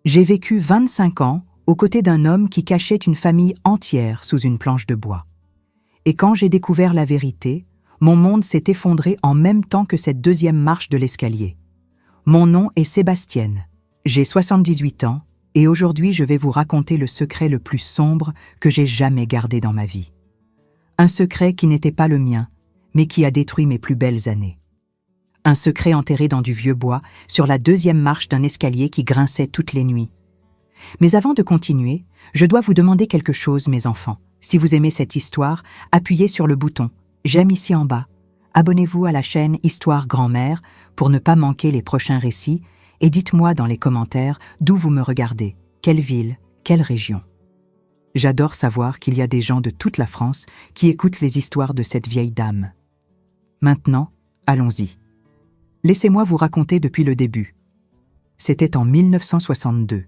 J'ai vécu 25 ans aux côtés d'un homme qui cachait une famille entière sous une planche de bois. Et quand j'ai découvert la vérité, mon monde s'est effondré en même temps que cette deuxième marche de l'escalier. Mon nom est Sébastienne. J'ai 78 ans et aujourd'hui je vais vous raconter le secret le plus sombre que j'ai jamais gardé dans ma vie. Un secret qui n'était pas le mien, mais qui a détruit mes plus belles années. Un secret enterré dans du vieux bois, sur la deuxième marche d'un escalier qui grinçait toutes les nuits. Mais avant de continuer, je dois vous demander quelque chose, mes enfants. Si vous aimez cette histoire, appuyez sur le bouton « J'aime » ici en bas. Abonnez-vous à la chaîne Histoire Grand-Mère pour ne pas manquer les prochains récits et dites-moi dans les commentaires d'où vous me regardez, quelle ville, quelle région. J'adore savoir qu'il y a des gens de toute la France qui écoutent les histoires de cette vieille dame. Maintenant, allons-y. Laissez-moi vous raconter depuis le début. C'était en 1962.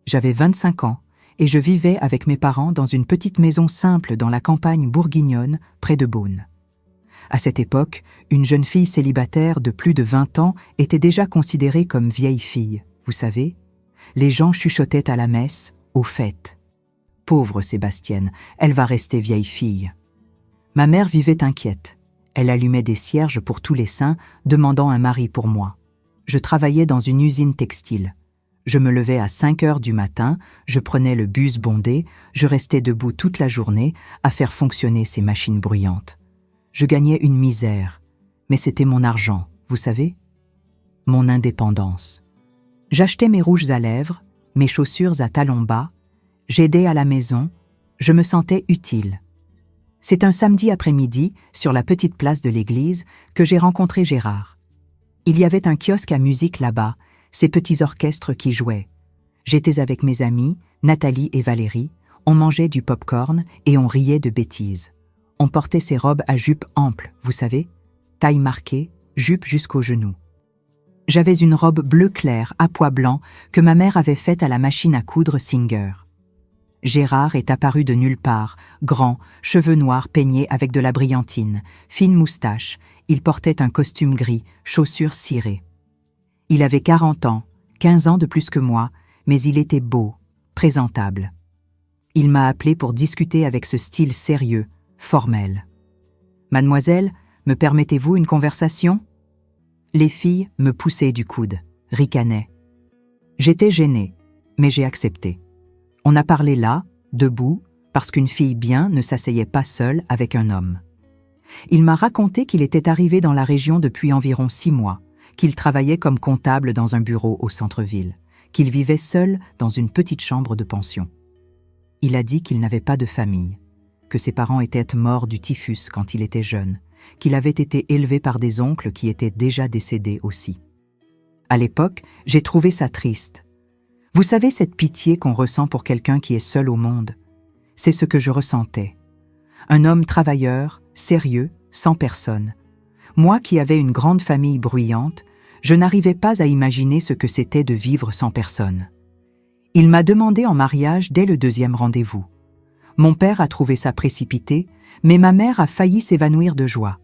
J'avais 25 ans et je vivais avec mes parents dans une petite maison simple dans la campagne bourguignonne, près de Beaune. À cette époque, une jeune fille célibataire de plus de 20 ans était déjà considérée comme vieille fille. Vous savez, les gens chuchotaient à la messe, aux fêtes. Pauvre Sébastienne, elle va rester vieille fille. Ma mère vivait inquiète. Elle allumait des cierges pour tous les saints, demandant un mari pour moi. Je travaillais dans une usine textile. Je me levais à 5 heures du matin, je prenais le bus bondé, je restais debout toute la journée à faire fonctionner ces machines bruyantes. Je gagnais une misère, mais c'était mon argent, vous savez? Mon indépendance. J'achetais mes rouges à lèvres, mes chaussures à talons bas, j'aidais à la maison, je me sentais utile. C'est un samedi après-midi, sur la petite place de l'église, que j'ai rencontré Gérard. Il y avait un kiosque à musique là-bas, ces petits orchestres qui jouaient. J'étais avec mes amis, Nathalie et Valérie, on mangeait du pop-corn et on riait de bêtises. On portait ces robes à jupe ample, vous savez, taille marquée, jupe jusqu'aux genoux. J'avais une robe bleu clair à pois blanc que ma mère avait faite à la machine à coudre Singer. Gérard est apparu de nulle part, grand, cheveux noirs peignés avec de la brillantine, fine moustache, il portait un costume gris, chaussures cirées. Il avait 40 ans, 15 ans de plus que moi, mais il était beau, présentable. Il m'a appelé pour discuter avec ce style sérieux, formel. « Mademoiselle, me permettez-vous une conversation ?» Les filles me poussaient du coude, ricanaient. J'étais gênée, mais j'ai accepté. On a parlé là, debout, parce qu'une fille bien ne s'asseyait pas seule avec un homme. Il m'a raconté qu'il était arrivé dans la région depuis environ 6 mois, qu'il travaillait comme comptable dans un bureau au centre-ville, qu'il vivait seul dans une petite chambre de pension. Il a dit qu'il n'avait pas de famille, que ses parents étaient morts du typhus quand il était jeune, qu'il avait été élevé par des oncles qui étaient déjà décédés aussi. À l'époque, j'ai trouvé ça triste. Vous savez cette pitié qu'on ressent pour quelqu'un qui est seul au monde? C'est ce que je ressentais. Un homme travailleur, sérieux, sans personne. Moi qui avais une grande famille bruyante, je n'arrivais pas à imaginer ce que c'était de vivre sans personne. Il m'a demandé en mariage dès le 2e rendez-vous. Mon père a trouvé ça précipité, mais ma mère a failli s'évanouir de joie.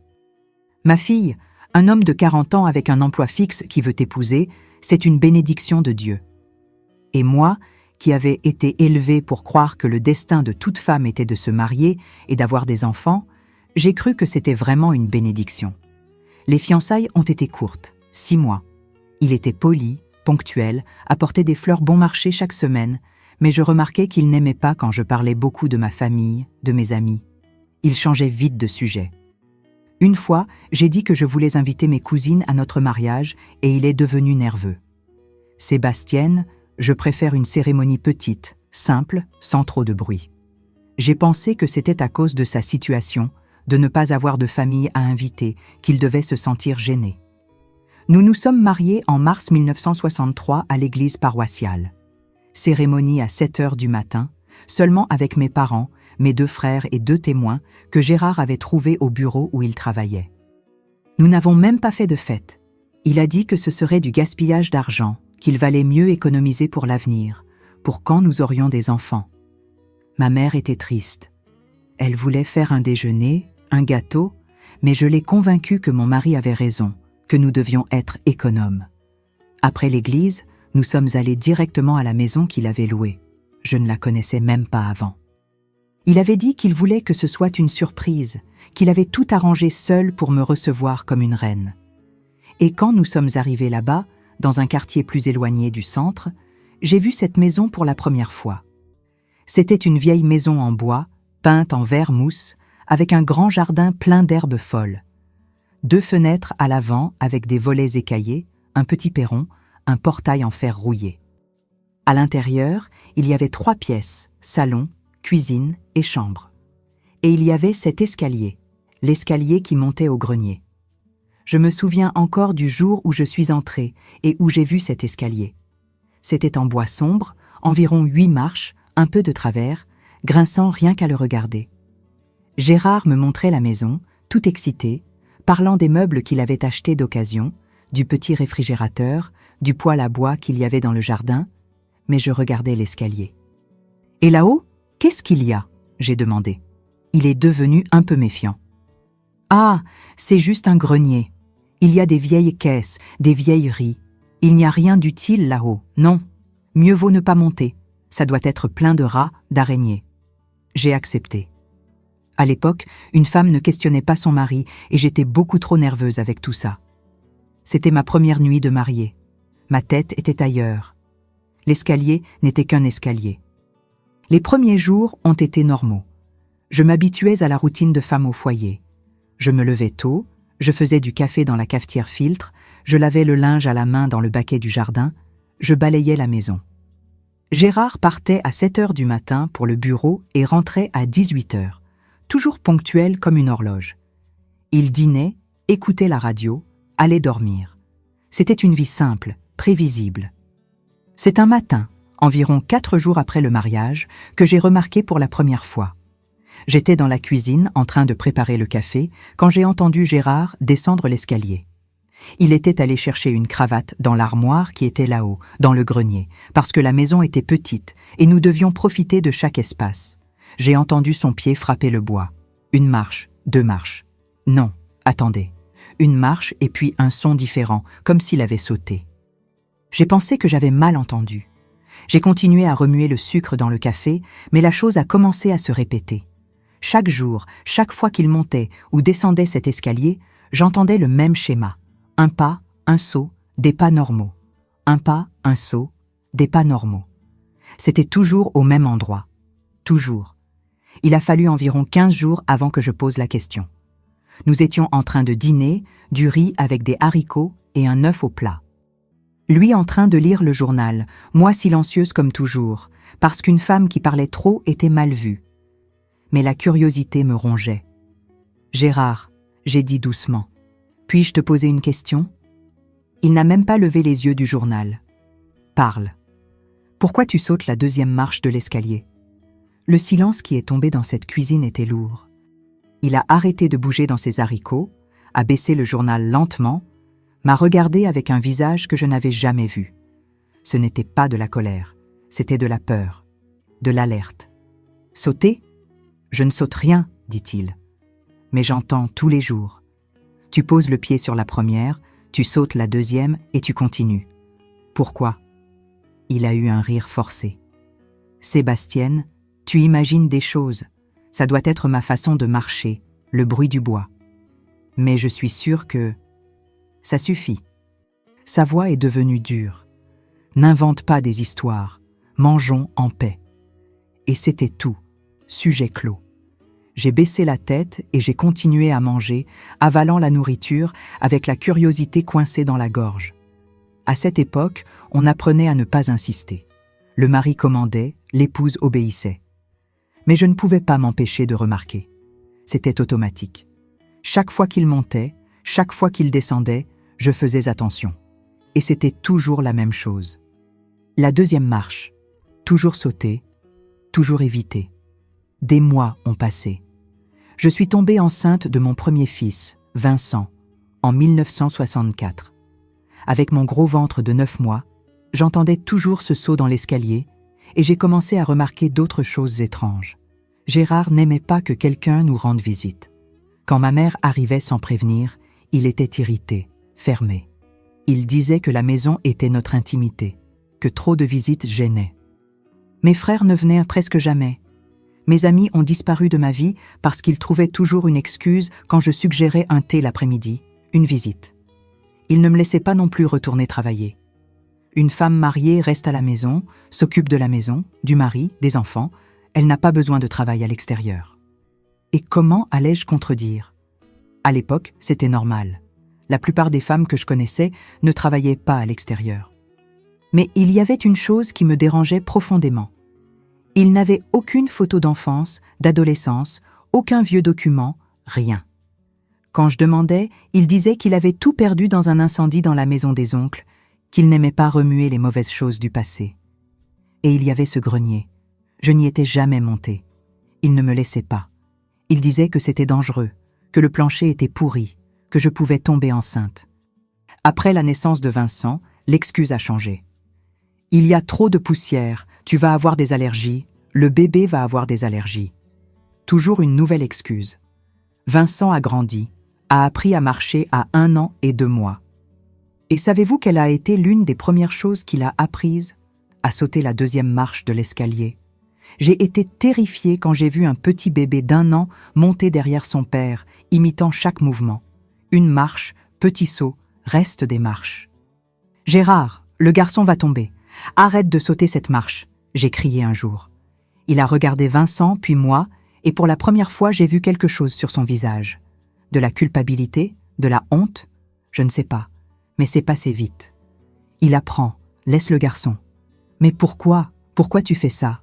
Ma fille, un homme de 40 ans avec un emploi fixe qui veut t'épouser, c'est une bénédiction de Dieu. Et moi, qui avais été élevée pour croire que le destin de toute femme était de se marier et d'avoir des enfants, j'ai cru que c'était vraiment une bénédiction. Les fiançailles ont été courtes, 6 mois. Il était poli, ponctuel, apportait des fleurs bon marché chaque semaine, mais je remarquais qu'il n'aimait pas quand je parlais beaucoup de ma famille, de mes amis. Il changeait vite de sujet. Une fois, j'ai dit que je voulais inviter mes cousines à notre mariage et il est devenu nerveux. « Sébastienne, je préfère une cérémonie petite, simple, sans trop de bruit. » J'ai pensé que c'était à cause de sa situation, de ne pas avoir de famille à inviter, qu'il devait se sentir gêné. Nous nous sommes mariés en mars 1963 à l'église paroissiale. Cérémonie à 7 heures du matin, seulement avec mes parents, mes 2 frères et 2 témoins que Gérard avait trouvés au bureau où il travaillait. Nous n'avons même pas fait de fête. Il a dit que ce serait du gaspillage d'argent, qu'il valait mieux économiser pour l'avenir, pour quand nous aurions des enfants. Ma mère était triste. Elle voulait faire un déjeuner, un gâteau, mais je l'ai convaincue que mon mari avait raison, que nous devions être économes. Après l'église, Nous sommes allés directement à la maison qu'il avait louée. Je ne la connaissais même pas avant. Il avait dit qu'il voulait que ce soit une surprise, qu'il avait tout arrangé seul pour me recevoir comme une reine. Et quand nous sommes arrivés là-bas, dans un quartier plus éloigné du centre, j'ai vu cette maison pour la première fois. C'était une vieille maison en bois, peinte en vert mousse, avec un grand jardin plein d'herbes folles. 2 fenêtres à l'avant avec des volets écaillés, un petit perron, un portail en fer rouillé. À l'intérieur, il y avait 3 pièces, salon, cuisine et chambre. Et il y avait cet escalier, l'escalier qui montait au grenier. Je me souviens encore du jour où je suis entrée et où j'ai vu cet escalier. C'était en bois sombre, environ 8 marches, un peu de travers, grinçant rien qu'à le regarder. Gérard me montrait la maison, tout excité, parlant des meubles qu'il avait achetés d'occasion, du petit réfrigérateur, du poêle à bois qu'il y avait dans le jardin, mais je regardais l'escalier. « Et là-haut, qu'est-ce qu'il y a ?» j'ai demandé. Il est devenu un peu méfiant. « Ah, c'est juste un grenier. Il y a des vieilles caisses, des vieilleries. Il n'y a rien d'utile là-haut, non. Mieux vaut ne pas monter. Ça doit être plein de rats, d'araignées. » J'ai accepté. À l'époque, une femme ne questionnait pas son mari et j'étais beaucoup trop nerveuse avec tout ça. C'était ma première nuit de mariée. Ma tête était ailleurs. L'escalier n'était qu'un escalier. Les premiers jours ont été normaux. Je m'habituais à la routine de femme au foyer. Je me levais tôt, je faisais du café dans la cafetière filtre, je lavais le linge à la main dans le baquet du jardin, je balayais la maison. Gérard partait à 7 heures du matin pour le bureau et rentrait à 18 heures, toujours ponctuel comme une horloge. Il dînait, écoutait la radio, allait dormir. C'était une vie simple, prévisible. C'est un matin, environ 4 jours après le mariage, que j'ai remarqué pour la première fois. J'étais dans la cuisine en train de préparer le café quand j'ai entendu Gérard descendre l'escalier. Il était allé chercher une cravate dans l'armoire qui était là-haut, dans le grenier, parce que la maison était petite et nous devions profiter de chaque espace. J'ai entendu son pied frapper le bois. 1 marche, 2 marches. Non, attendez. 1 marche et puis un son différent, comme s'il avait sauté. J'ai pensé que j'avais mal entendu. J'ai continué à remuer le sucre dans le café, mais la chose a commencé à se répéter. Chaque jour, chaque fois qu'il montait ou descendait cet escalier, j'entendais le même schéma. Un pas, un saut, des pas normaux. Un pas, un saut, des pas normaux. C'était toujours au même endroit. Toujours. Il a fallu environ 15 jours avant que je pose la question. Nous étions en train de dîner, du riz avec des haricots et un œuf au plat. Lui en train de lire le journal, moi silencieuse comme toujours, parce qu'une femme qui parlait trop était mal vue. Mais la curiosité me rongeait. « Gérard, » j'ai dit doucement, « puis-je te poser une question ?» Il n'a même pas levé les yeux du journal. « Parle. Pourquoi tu sautes la 2e marche de l'escalier ?» Le silence qui est tombé dans cette cuisine était lourd. Il a arrêté de bouger dans ses haricots, a baissé le journal lentement, m'a regardé avec un visage que je n'avais jamais vu. Ce n'était pas de la colère, c'était de la peur, de l'alerte. « Sauter ? Je ne saute rien, dit-il. Mais j'entends tous les jours. Tu poses le pied sur la première, tu sautes la 2e et tu continues. Pourquoi ? Il a eu un rire forcé. Sébastienne, tu imagines des choses. Ça doit être ma façon de marcher, le bruit du bois. Mais je suis sûre que... Ça suffit. Sa voix est devenue dure. N'invente pas des histoires. Mangeons en paix. Et c'était tout. Sujet clos. J'ai baissé la tête et j'ai continué à manger, avalant la nourriture avec la curiosité coincée dans la gorge. À cette époque, on apprenait à ne pas insister. Le mari commandait, l'épouse obéissait. Mais je ne pouvais pas m'empêcher de remarquer. C'était automatique. Chaque fois qu'il montait, chaque fois qu'il descendait, je faisais attention. Et c'était toujours la même chose. La 2e marche, toujours sauter, toujours éviter. Des mois ont passé. Je suis tombée enceinte de mon premier fils, Vincent, en 1964. Avec mon gros ventre de 9 mois, j'entendais toujours ce saut dans l'escalier et j'ai commencé à remarquer d'autres choses étranges. Gérard n'aimait pas que quelqu'un nous rende visite. Quand ma mère arrivait sans prévenir, il était irrité, fermé. Il disait que la maison était notre intimité. que trop de visites gênaient. Mes frères ne venaient presque jamais. Mes amis ont disparu de ma vie parce qu'ils trouvaient toujours une excuse quand je suggérais un thé l'après-midi, une visite. Ils ne me laissaient pas non plus retourner travailler. Une femme mariée reste à la maison, s'occupe de la maison, du mari, des enfants. Elle n'a pas besoin de travail à l'extérieur. Et comment allais-je contredire? À l'époque, c'était normal. La plupart des femmes que je connaissais ne travaillaient pas à l'extérieur. Mais il y avait une chose qui me dérangeait profondément. Il n'avait aucune photo d'enfance, d'adolescence, aucun vieux document, rien. Quand je demandais, il disait qu'il avait tout perdu dans un incendie dans la maison des oncles, qu'il n'aimait pas remuer les mauvaises choses du passé. Et il y avait ce grenier. Je n'y étais jamais montée. Il ne me laissait pas. Il disait que c'était dangereux, que le plancher était pourri, que je pouvais tomber enceinte. Après la naissance de Vincent, l'excuse a changé. Il y a trop de poussière, tu vas avoir des allergies, le bébé va avoir des allergies. Toujours une nouvelle excuse. Vincent a grandi, a appris à marcher à 1 an et 2 mois. Et savez-vous quelle a été l'une des premières choses qu'il a apprises? À sauter la 2e marche de l'escalier. J'ai été terrifiée quand j'ai vu un petit bébé d'1 an monter derrière son père, imitant chaque mouvement. Une marche, petit saut, reste des marches. « Gérard, le garçon va tomber. Arrête de sauter cette marche !» j'ai crié un jour. Il a regardé Vincent, puis moi, et pour la première fois j'ai vu quelque chose sur son visage. De la culpabilité, de la honte, je ne sais pas, mais c'est passé vite. Il apprend, laisse le garçon. « Mais pourquoi? Pourquoi tu fais ça ?»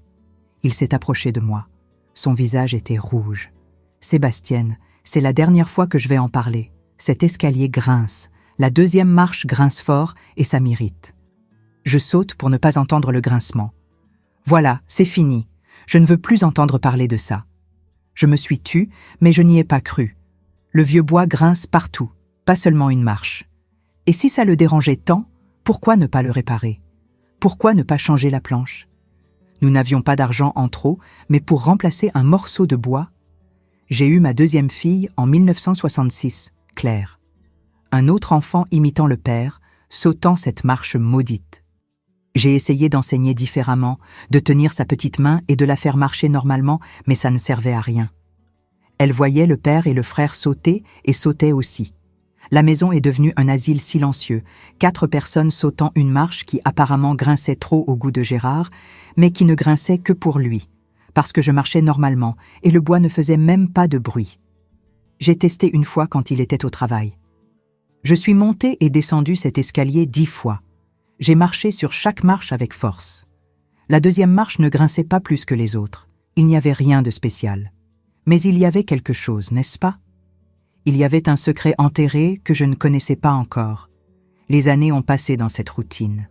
Il s'est approché de moi. Son visage était rouge. « Sébastienne, c'est la dernière fois que je vais en parler. Cet escalier grince. La 2e marche grince fort et ça m'irrite. » Je saute pour ne pas entendre le grincement. Voilà, c'est fini. Je ne veux plus entendre parler de ça. Je me suis tue, mais je n'y ai pas cru. Le vieux bois grince partout, pas seulement une marche. Et si ça le dérangeait tant, pourquoi ne pas le réparer? Pourquoi ne pas changer la planche? Nous n'avions pas d'argent en trop, mais pour remplacer un morceau de bois, j'ai eu ma 2e fille en 1966, Claire. Un autre enfant imitant le père, sautant cette marche maudite. J'ai essayé d'enseigner différemment, de tenir sa petite main et de la faire marcher normalement, mais ça ne servait à rien. Elle voyait le père et le frère sauter et sautait aussi. La maison est devenue un asile silencieux, 4 personnes sautant une marche qui apparemment grinçait trop au goût de Gérard, mais qui ne grinçait que pour lui, parce que je marchais normalement et le bois ne faisait même pas de bruit. J'ai testé une fois quand il était au travail. Je suis montée et descendue cet escalier 10 fois. J'ai marché sur chaque marche avec force. La 2e marche ne grinçait pas plus que les autres. Il n'y avait rien de spécial. Mais il y avait quelque chose, n'est-ce pas? Il y avait un secret enterré que je ne connaissais pas encore. Les années ont passé dans cette routine.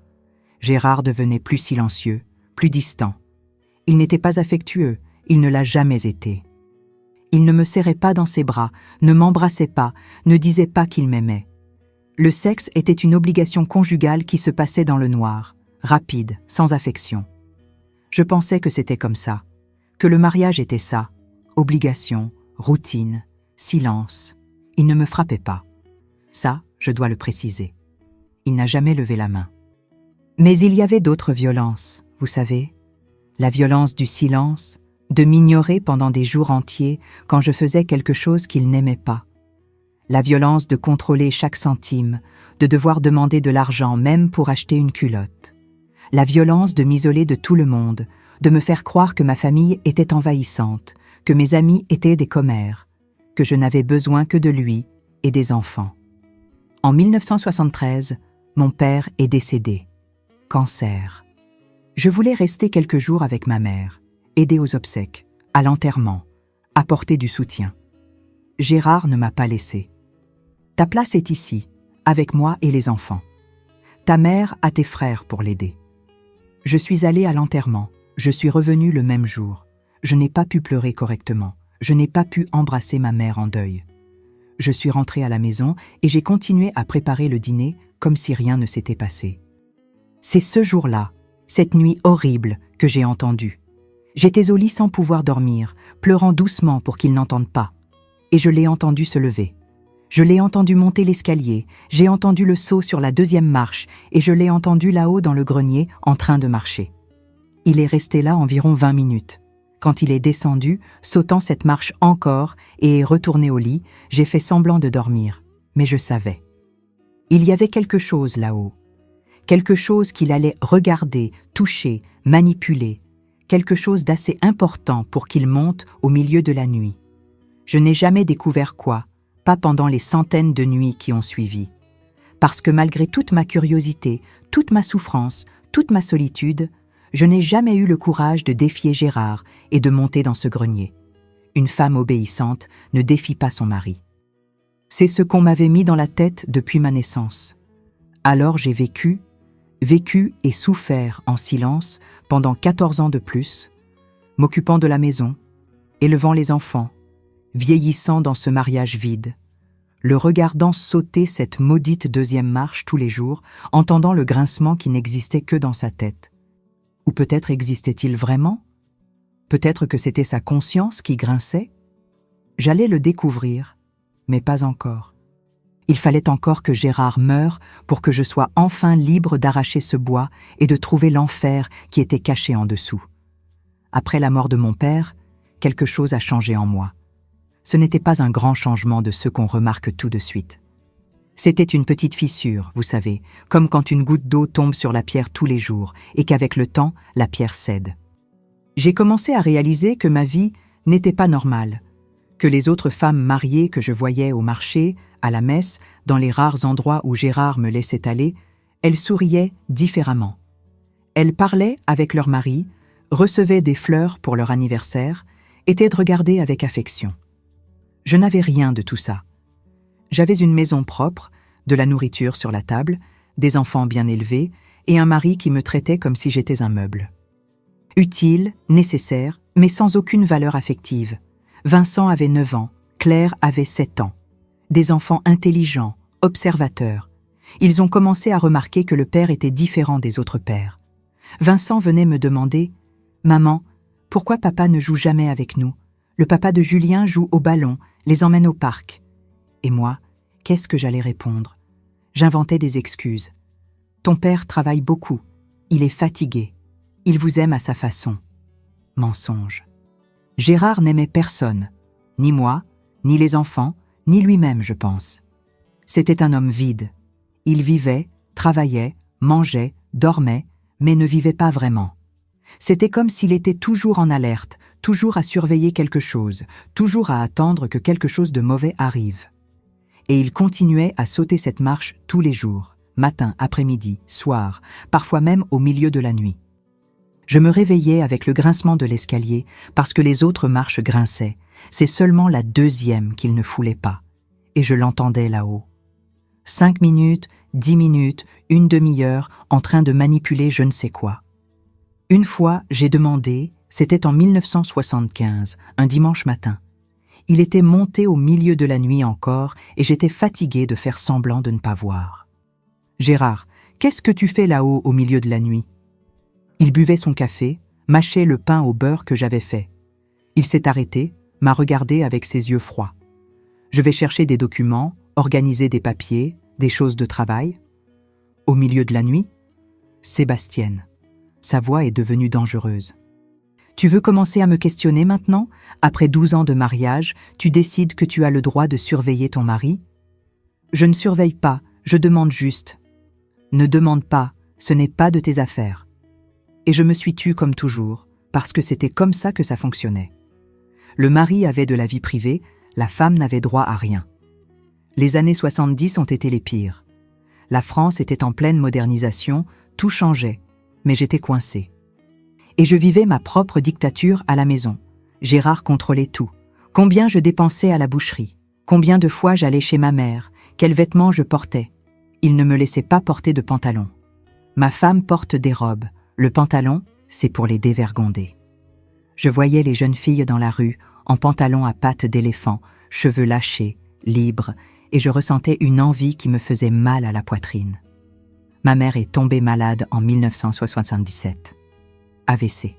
Gérard devenait plus silencieux, plus distant. Il n'était pas affectueux, il ne l'a jamais été. Il ne me serrait pas dans ses bras, ne m'embrassait pas, ne disait pas qu'il m'aimait. Le sexe était une obligation conjugale qui se passait dans le noir, rapide, sans affection. Je pensais que c'était comme ça, que le mariage était ça, obligation, routine, silence. Il ne me frappait pas. Ça, je dois le préciser. Il n'a jamais levé la main. Mais il y avait d'autres violences, vous savez. La violence du silence, de m'ignorer pendant des jours entiers quand je faisais quelque chose qu'il n'aimait pas. La violence de contrôler chaque centime, de devoir demander de l'argent même pour acheter une culotte. La violence de m'isoler de tout le monde, de me faire croire que ma famille était envahissante, que mes amis étaient des commères, que je n'avais besoin que de lui et des enfants. En 1973, mon père est décédé. Cancer. Je voulais rester quelques jours avec ma mère, aider aux obsèques, à l'enterrement, apporter du soutien. Gérard ne m'a pas laissé. Ta place est ici, avec moi et les enfants. Ta mère a tes frères pour l'aider. Je suis allée à l'enterrement, je suis revenue le même jour. Je n'ai pas pu pleurer correctement, je n'ai pas pu embrasser ma mère en deuil. Je suis rentrée à la maison et j'ai continué à préparer le dîner comme si rien ne s'était passé. C'est ce jour-là, cette nuit horrible, que j'ai entendu. J'étais au lit sans pouvoir dormir, pleurant doucement pour qu'il n'entende pas. Et je l'ai entendu se lever. Je l'ai entendu monter l'escalier, j'ai entendu le saut sur la deuxième marche et je l'ai entendu là-haut dans le grenier en train de marcher. Il est resté là environ 20 minutes. Quand il est descendu, sautant cette marche encore et est retourné au lit, j'ai fait semblant de dormir, mais je savais. Il y avait quelque chose là-haut. Quelque chose qu'il allait regarder, toucher, manipuler. Quelque chose d'assez important pour qu'il monte au milieu de la nuit. Je n'ai jamais découvert quoi, pas pendant les centaines de nuits qui ont suivi. Parce que malgré toute ma curiosité, toute ma souffrance, toute ma solitude, je n'ai jamais eu le courage de défier Gérard et de monter dans ce grenier. Une femme obéissante ne défie pas son mari. C'est ce qu'on m'avait mis dans la tête depuis ma naissance. Alors j'ai vécu et souffert en silence pendant 14 ans de plus, m'occupant de la maison, élevant les enfants, vieillissant dans ce mariage vide, le regardant sauter cette maudite deuxième marche tous les jours, entendant le grincement qui n'existait que dans sa tête. Ou peut-être existait-il vraiment? Peut-être que c'était sa conscience qui grinçait? J'allais le découvrir, mais pas encore. Il fallait encore que Gérard meure pour que je sois enfin libre d'arracher ce bois et de trouver l'enfer qui était caché en dessous. Après la mort de mon père, quelque chose a changé en moi. Ce n'était pas un grand changement de ceux qu'on remarque tout de suite. C'était une petite fissure, vous savez, comme quand une goutte d'eau tombe sur la pierre tous les jours et qu'avec le temps, la pierre cède. J'ai commencé à réaliser que ma vie n'était pas normale, que les autres femmes mariées que je voyais au marché, à la messe, dans les rares endroits où Gérard me laissait aller, elles souriaient différemment. Elles parlaient avec leur mari, recevaient des fleurs pour leur anniversaire, étaient regardées avec affection. Je n'avais rien de tout ça. J'avais une maison propre, de la nourriture sur la table, des enfants bien élevés et un mari qui me traitait comme si j'étais un meuble. Utile, nécessaire, mais sans aucune valeur affective. Vincent avait 9 ans, Claire avait 7 ans. Des enfants intelligents, observateurs. Ils ont commencé à remarquer que le père était différent des autres pères. Vincent venait me demander « Maman, pourquoi papa ne joue jamais avec nous? Le papa de Julien joue au ballon, les emmène au parc. » Et moi, qu'est-ce que j'allais répondre? J'inventais des excuses. « Ton père travaille beaucoup. Il est fatigué. Il vous aime à sa façon. » Mensonge. Gérard n'aimait personne. Ni moi, ni les enfants, ni lui-même, je pense. C'était un homme vide. Il vivait, travaillait, mangeait, dormait, mais ne vivait pas vraiment. C'était comme s'il était toujours en alerte, toujours à surveiller quelque chose, toujours à attendre que quelque chose de mauvais arrive. Et il continuait à sauter cette marche tous les jours, matin, après-midi, soir, parfois même au milieu de la nuit. Je me réveillais avec le grincement de l'escalier parce que les autres marches grinçaient. C'est seulement la deuxième qu'il ne foulait pas. Et je l'entendais là-haut. 5 minutes, 10 minutes, une demi-heure, en train de manipuler je ne sais quoi. Une fois, j'ai demandé, c'était en 1975, un dimanche matin. Il était monté au milieu de la nuit encore et j'étais fatiguée de faire semblant de ne pas voir. « Gérard, qu'est-ce que tu fais là-haut au milieu de la nuit ?» Il buvait son café, mâchait le pain au beurre que j'avais fait. Il s'est arrêté, m'a regardé avec ses yeux froids. Je vais chercher des documents, organiser des papiers, des choses de travail. Au milieu de la nuit, Sébastienne. Sa voix est devenue dangereuse. Tu veux commencer à me questionner maintenant? Après 12 ans de mariage, tu décides que tu as le droit de surveiller ton mari? Je ne surveille pas, je demande juste. Ne demande pas, ce n'est pas de tes affaires. Et je me suis tue comme toujours, parce que c'était comme ça que ça fonctionnait. Le mari avait de la vie privée, la femme n'avait droit à rien. Les années 70 ont été les pires. La France était en pleine modernisation, tout changeait, mais j'étais coincée. Et je vivais ma propre dictature à la maison. Gérard contrôlait tout. Combien je dépensais à la boucherie, combien de fois j'allais chez ma mère, quels vêtements je portais. Il ne me laissait pas porter de pantalon. Ma femme porte des robes. Le pantalon, c'est pour les dévergonder. Je voyais les jeunes filles dans la rue, en pantalon à pattes d'éléphant, cheveux lâchés, libres, et je ressentais une envie qui me faisait mal à la poitrine. Ma mère est tombée malade en 1977. AVC.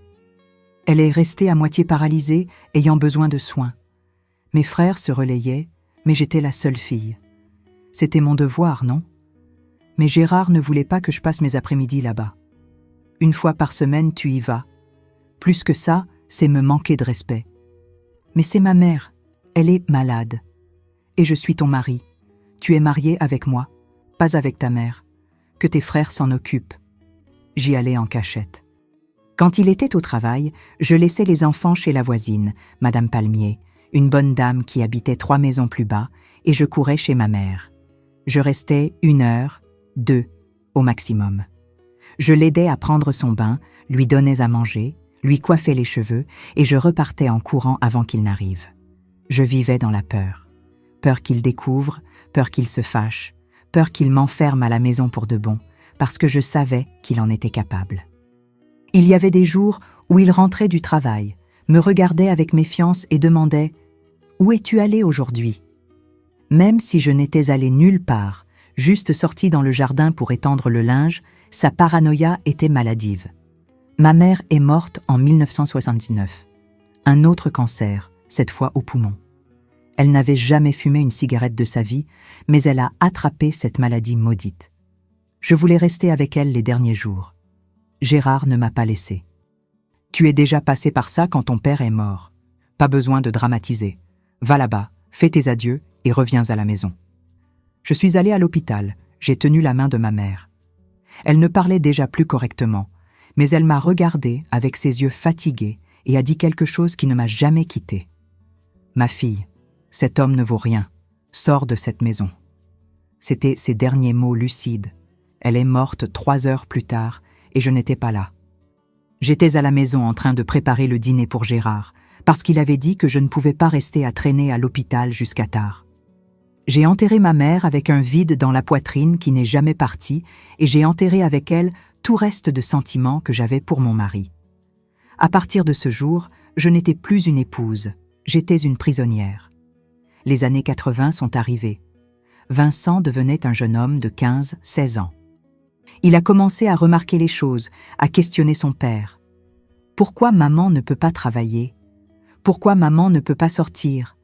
Elle est restée à moitié paralysée, ayant besoin de soins. Mes frères se relayaient, Mais j'étais la seule fille. C'était mon devoir, non? Mais Gérard ne voulait pas que je passe mes après-midi là-bas. Une fois par semaine, tu y vas. Plus que ça, c'est me manquer de respect. Mais c'est ma mère, elle est malade. Et je suis ton mari. Tu es marié avec moi, pas avec ta mère. Que tes frères s'en occupent. J'y allais en cachette. Quand il était au travail, je laissais les enfants chez la voisine, Madame Palmier, une bonne dame qui habitait 3 maisons plus bas, et je courais chez ma mère. Je restais 1 heure, 2, au maximum. Je l'aidais à prendre son bain, lui donnais à manger, lui coiffais les cheveux, et je repartais en courant avant qu'il n'arrive. Je vivais dans la peur. Peur qu'il découvre, peur qu'il se fâche, peur qu'il m'enferme à la maison pour de bon, parce que je savais qu'il en était capable. Il y avait des jours où il rentrait du travail, me regardait avec méfiance et demandait « Où es-tu allé aujourd'hui ?» Même si je n'étais allé nulle part, juste sorti dans le jardin pour étendre le linge, sa paranoïa était maladive. Ma mère est morte en 1979. Un autre cancer, cette fois au poumon. Elle n'avait jamais fumé une cigarette de sa vie, mais elle a attrapé cette maladie maudite. Je voulais rester avec elle les derniers jours. Gérard ne m'a pas laissé. « Tu es déjà passé par ça quand ton père est mort. Pas besoin de dramatiser. Va là-bas, fais tes adieux et reviens à la maison. » Je suis allé à l'hôpital, j'ai tenu la main de ma mère. Elle ne parlait déjà plus correctement, mais elle m'a regardé avec ses yeux fatigués et a dit quelque chose qui ne m'a jamais quitté. « Ma fille, cet homme ne vaut rien. Sors de cette maison. » C'étaient ses derniers mots lucides. Elle est morte 3 heures plus tard et je n'étais pas là. J'étais à la maison en train de préparer le dîner pour Gérard, parce qu'il avait dit que je ne pouvais pas rester à traîner à l'hôpital jusqu'à tard. J'ai enterré ma mère avec un vide dans la poitrine qui n'est jamais parti et j'ai enterré avec elle tout reste de sentiments que j'avais pour mon mari. À partir de ce jour, je n'étais plus une épouse, j'étais une prisonnière. Les années 80 sont arrivées. Vincent devenait un jeune homme de 15-16 ans. Il a commencé à remarquer les choses, à questionner son père. Pourquoi maman ne peut pas travailler? Pourquoi maman ne peut pas sortir?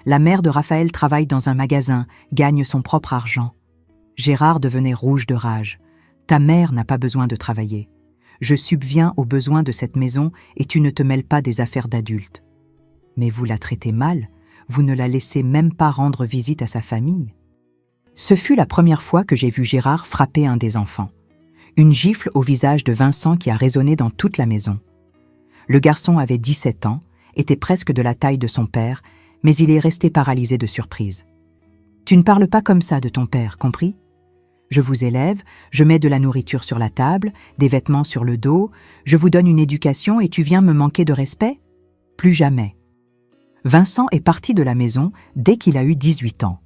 La mère de Raphaël travaille dans un magasin, gagne son propre argent. Gérard devenait rouge de rage. Ta mère n'a pas besoin de travailler. Je subviens aux besoins de cette maison et tu ne te mêles pas des affaires d'adultes. Mais vous la traitez mal, vous ne la laissez même pas rendre visite à sa famille. Ce fut la première fois que j'ai vu Gérard frapper un des enfants. Une gifle au visage de Vincent qui a résonné dans toute la maison. Le garçon avait 17 ans, était presque de la taille de son père, mais il est resté paralysé de surprise. « Tu ne parles pas comme ça de ton père, compris? Je vous élève, je mets de la nourriture sur la table, des vêtements sur le dos, je vous donne une éducation et tu viens me manquer de respect? Plus jamais. » Vincent est parti de la maison dès qu'il a eu 18 ans.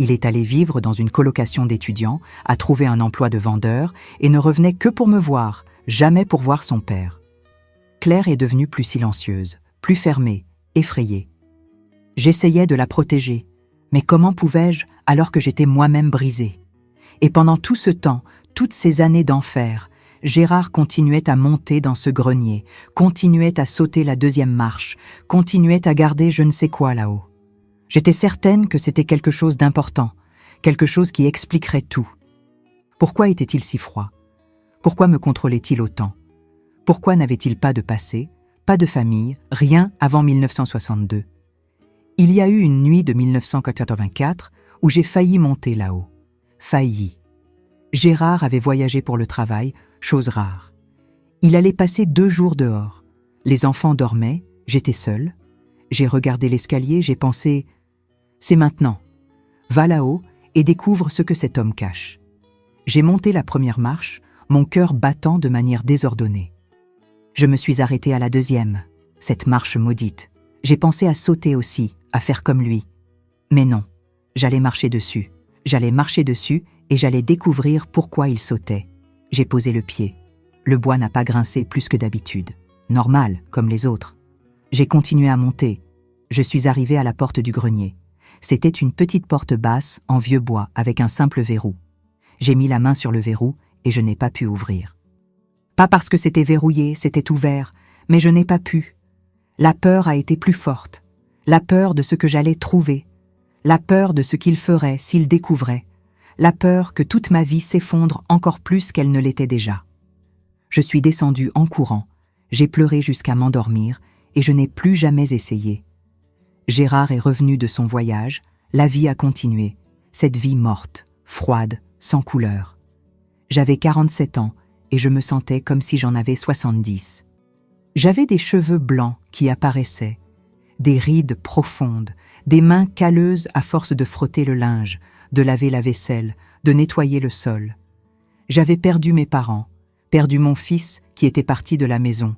Il est allé vivre dans une colocation d'étudiants, a trouvé un emploi de vendeur et ne revenait que pour me voir, jamais pour voir son père. Claire est devenue plus silencieuse, plus fermée, effrayée. J'essayais de la protéger, mais comment pouvais-je alors que j'étais moi-même brisée? Et pendant tout ce temps, toutes ces années d'enfer, Gérard continuait à monter dans ce grenier, continuait à sauter la 2e marche, continuait à garder je ne sais quoi là-haut. J'étais certaine que c'était quelque chose d'important, quelque chose qui expliquerait tout. Pourquoi était-il si froid? Pourquoi me contrôlait-il autant? Pourquoi n'avait-il pas de passé, pas de famille, rien avant 1962? Il y a eu une nuit de 1984 où j'ai failli monter là-haut. Failli. Gérard avait voyagé pour le travail, chose rare. Il allait passer 2 jours dehors. Les enfants dormaient, j'étais seule. J'ai regardé l'escalier, j'ai pensé « C'est maintenant. Va là-haut et découvre ce que cet homme cache. » J'ai monté la 1re marche, mon cœur battant de manière désordonnée. Je me suis arrêtée à la 2e, cette marche maudite. J'ai pensé à sauter aussi, à faire comme lui. Mais non, j'allais marcher dessus. J'allais marcher dessus et j'allais découvrir pourquoi il sautait. J'ai posé le pied. Le bois n'a pas grincé plus que d'habitude. Normal, comme les autres. J'ai continué à monter. Je suis arrivée à la porte du grenier. C'était une petite porte basse en vieux bois avec un simple verrou. J'ai mis la main sur le verrou et je n'ai pas pu ouvrir. Pas parce que c'était verrouillé, c'était ouvert, mais je n'ai pas pu. La peur a été plus forte. La peur de ce que j'allais trouver. La peur de ce qu'il ferait s'il découvrait. La peur que toute ma vie s'effondre encore plus qu'elle ne l'était déjà. Je suis descendue en courant, j'ai pleuré jusqu'à m'endormir et je n'ai plus jamais essayé. Gérard est revenu de son voyage, la vie a continué, cette vie morte, froide, sans couleur. J'avais 47 ans et je me sentais comme si j'en avais 70. J'avais des cheveux blancs qui apparaissaient, des rides profondes, des mains calleuses à force de frotter le linge, de laver la vaisselle, de nettoyer le sol. J'avais perdu mes parents, perdu mon fils qui était parti de la maison.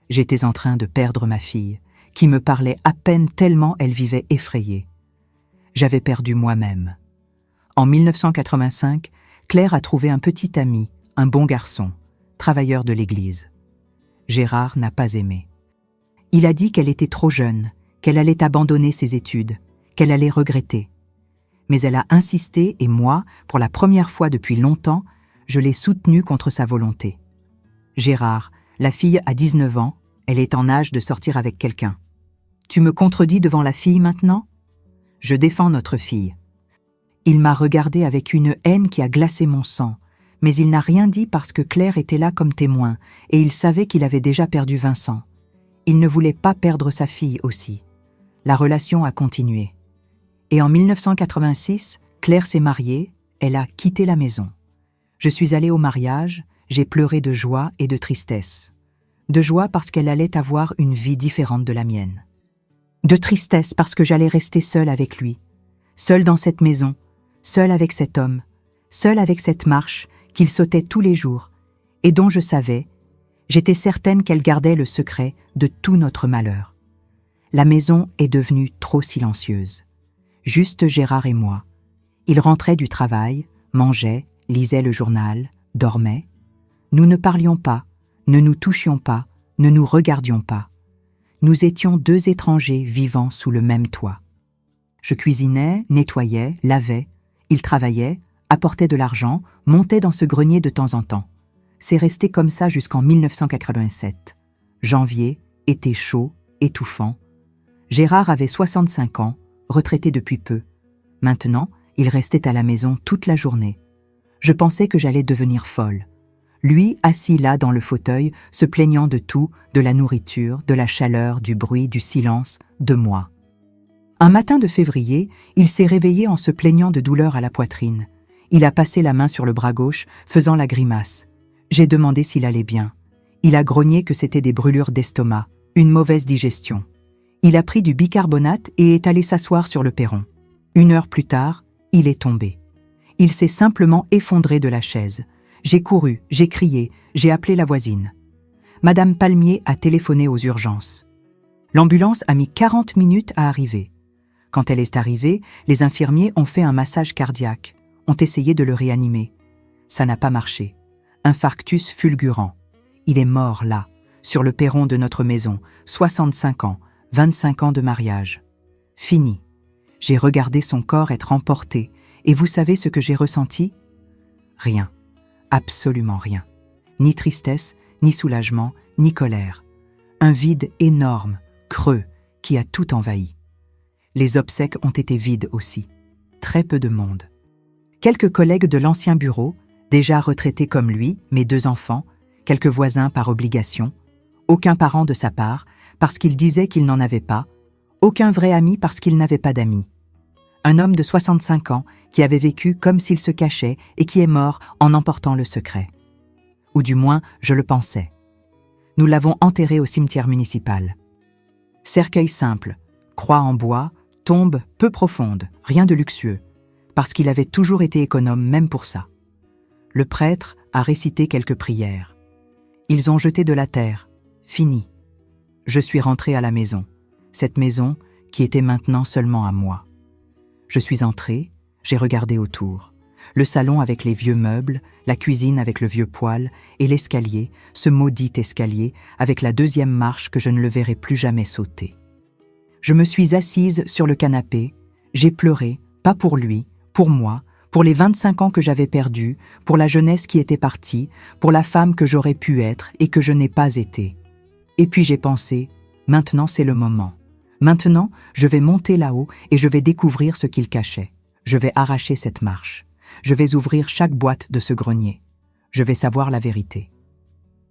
J'étais en train de perdre ma fille, qui me parlait à peine tellement elle vivait effrayée. J'avais perdu moi-même. En 1985, Claire a trouvé un petit ami, un bon garçon, travailleur de l'église. Gérard n'a pas aimé. Il a dit qu'elle était trop jeune, qu'elle allait abandonner ses études, qu'elle allait regretter. Mais elle a insisté et moi, pour la première fois depuis longtemps, je l'ai soutenue contre sa volonté. Gérard, la fille a 19 ans, elle est en âge de sortir avec quelqu'un. Tu me contredis devant la fille maintenant ? Je défends notre fille. Il m'a regardé avec une haine qui a glacé mon sang, mais il n'a rien dit parce que Claire était là comme témoin et il savait qu'il avait déjà perdu Vincent. Il ne voulait pas perdre sa fille aussi. La relation a continué. Et en 1986, Claire s'est mariée, elle a quitté la maison. Je suis allée au mariage, j'ai pleuré de joie et de tristesse. De joie parce qu'elle allait avoir une vie différente de la mienne. De tristesse parce que j'allais rester seule avec lui, seule dans cette maison, seule avec cet homme, seule avec cette marche qu'il sautait tous les jours et dont je savais, j'étais certaine qu'elle gardait le secret de tout notre malheur. La maison est devenue trop silencieuse. Juste Gérard et moi. Il rentrait du travail, mangeait, lisait le journal, dormait. Nous ne parlions pas, ne nous touchions pas, ne nous regardions pas. Nous étions deux étrangers vivant sous le même toit. Je cuisinais, nettoyais, lavais. Il travaillait, apportait de l'argent, montait dans ce grenier de temps en temps. C'est resté comme ça jusqu'en 1987. Janvier, été chaud, étouffant. Gérard avait 65 ans, retraité depuis peu. Maintenant, il restait à la maison toute la journée. Je pensais que j'allais devenir folle. Lui, assis là dans le fauteuil, se plaignant de tout, de la nourriture, de la chaleur, du bruit, du silence, de moi. Un matin de février, il s'est réveillé en se plaignant de douleur à la poitrine. Il a passé la main sur le bras gauche, faisant la grimace. J'ai demandé s'il allait bien. Il a grogné que c'était des brûlures d'estomac, une mauvaise digestion. Il a pris du bicarbonate et est allé s'asseoir sur le perron. 1 heure plus tard, il est tombé. Il s'est simplement effondré de la chaise. J'ai couru, j'ai crié, j'ai appelé la voisine. Madame Palmier a téléphoné aux urgences. L'ambulance a mis 40 minutes à arriver. Quand elle est arrivée, les infirmiers ont fait un massage cardiaque, ont essayé de le réanimer. Ça n'a pas marché. Infarctus fulgurant. Il est mort là, sur le perron de notre maison, 65 ans, 25 ans de mariage. Fini. J'ai regardé son corps être emporté, et vous savez ce que j'ai ressenti ? Rien. Absolument rien. Ni tristesse, ni soulagement, ni colère. Un vide énorme, creux, qui a tout envahi. Les obsèques ont été vides aussi. Très peu de monde. Quelques collègues de l'ancien bureau, déjà retraités comme lui, mes 2 enfants, quelques voisins par obligation, aucun parent de sa part, parce qu'il disait qu'il n'en avait pas, aucun vrai ami parce qu'il n'avait pas d'amis. Un homme de 65 ans qui avait vécu comme s'il se cachait et qui est mort en emportant le secret. Ou du moins, je le pensais. Nous l'avons enterré au cimetière municipal. Cercueil simple, croix en bois, tombe peu profonde, rien de luxueux, parce qu'il avait toujours été économe même pour ça. Le prêtre a récité quelques prières. Ils ont jeté de la terre. Fini. Je suis rentré à la maison, cette maison qui était maintenant seulement à moi. Je suis entré, j'ai regardé autour. Le salon avec les vieux meubles, la cuisine avec le vieux poêle et l'escalier, ce maudit escalier avec la 2e marche que je ne le verrai plus jamais sauter. Je me suis assise sur le canapé, j'ai pleuré, pas pour lui, pour moi, pour les 25 ans que j'avais perdus, pour la jeunesse qui était partie, pour la femme que j'aurais pu être et que je n'ai pas été. Et puis j'ai pensé, maintenant c'est le moment. Maintenant, je vais monter là-haut et je vais découvrir ce qu'il cachait. Je vais arracher cette marche. Je vais ouvrir chaque boîte de ce grenier. Je vais savoir la vérité.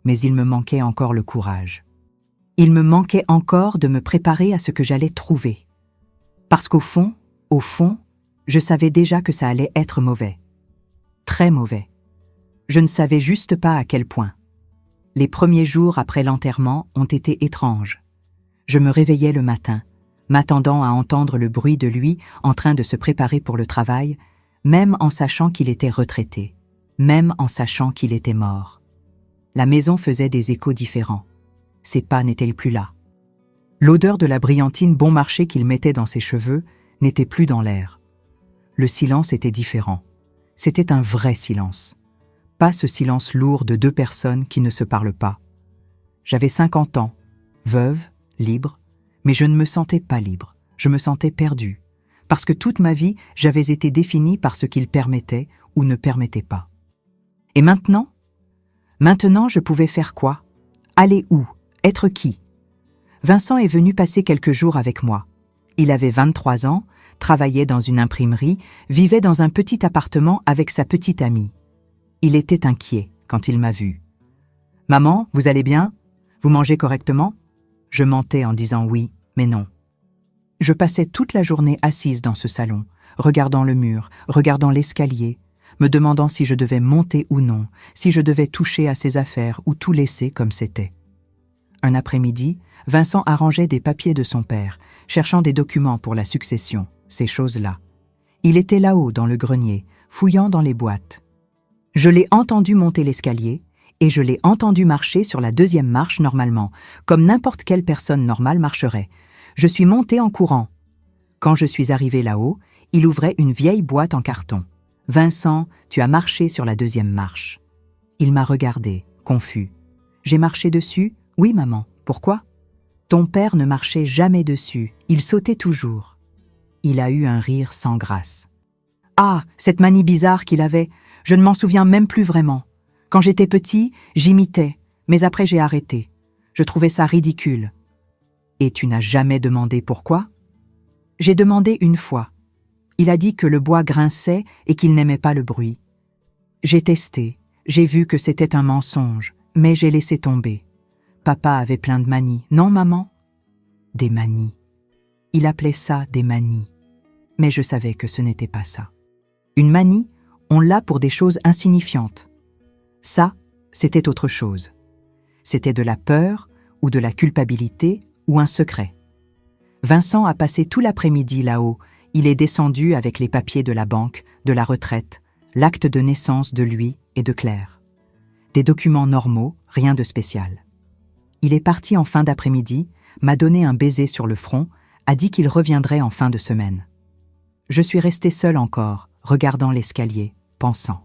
Mais il me manquait encore le courage. Il me manquait encore de me préparer à ce que j'allais trouver. Parce qu'au fond, je savais déjà que ça allait être mauvais. Très mauvais. Je ne savais juste pas à quel point. Les premiers jours après l'enterrement ont été étranges. Je me réveillais le matin, m'attendant à entendre le bruit de lui en train de se préparer pour le travail, même en sachant qu'il était retraité, même en sachant qu'il était mort. La maison faisait des échos différents. Ses pas n'étaient plus là. L'odeur de la brillantine bon marché qu'il mettait dans ses cheveux n'était plus dans l'air. Le silence était différent. C'était un vrai silence. Pas ce silence lourd de deux personnes qui ne se parlent pas. J'avais 50 ans, veuve, libre, mais je ne me sentais pas libre. Je me sentais perdue. Parce que toute ma vie, j'avais été définie par ce qu'il permettait ou ne permettait pas. Et maintenant, je pouvais faire quoi? Aller où? Être qui? Vincent est venu passer quelques jours avec moi. Il avait 23 ans, travaillait dans une imprimerie, vivait dans un petit appartement avec sa petite amie. Il était inquiet quand il m'a vu. « Maman, vous allez bien? Vous mangez correctement ?» Je mentais en disant oui, mais non. Je passais toute la journée assise dans ce salon, regardant le mur, regardant l'escalier, me demandant si je devais monter ou non, si je devais toucher à ses affaires ou tout laisser comme c'était. Un après-midi, Vincent arrangeait des papiers de son père, cherchant des documents pour la succession, ces choses-là. Il était là-haut dans le grenier, fouillant dans les boîtes. Je l'ai entendu monter l'escalier et je l'ai entendu marcher sur la deuxième marche normalement, comme n'importe quelle personne normale marcherait. Je suis montée en courant. Quand je suis arrivée là-haut, il ouvrait une vieille boîte en carton. « Vincent, tu as marché sur la deuxième marche. » Il m'a regardé, confus. « J'ai marché dessus? Oui, maman. Pourquoi? » « Ton père ne marchait jamais dessus, il sautait toujours. » Il a eu un rire sans grâce. « Ah, cette manie bizarre qu'il avait, je ne m'en souviens même plus vraiment. Quand j'étais petit, j'imitais, mais après j'ai arrêté. Je trouvais ça ridicule. » « Et tu n'as jamais demandé pourquoi? » J'ai demandé une fois. Il a dit que le bois grinçait et qu'il n'aimait pas le bruit. J'ai testé, j'ai vu que c'était un mensonge, mais j'ai laissé tomber. Papa avait plein de manies, non maman? Des manies. Il appelait ça des manies. Mais je savais que ce n'était pas ça. Une manie, on l'a pour des choses insignifiantes. Ça, c'était autre chose. C'était de la peur ou de la culpabilité ou un secret. Vincent a passé tout l'après-midi là-haut. Il est descendu avec les papiers de la banque, de la retraite, l'acte de naissance de lui et de Claire. Des documents normaux, rien de spécial. Il est parti en fin d'après-midi, m'a donné un baiser sur le front, a dit qu'il reviendrait en fin de semaine. Je suis restée seule encore, regardant l'escalier, pensant.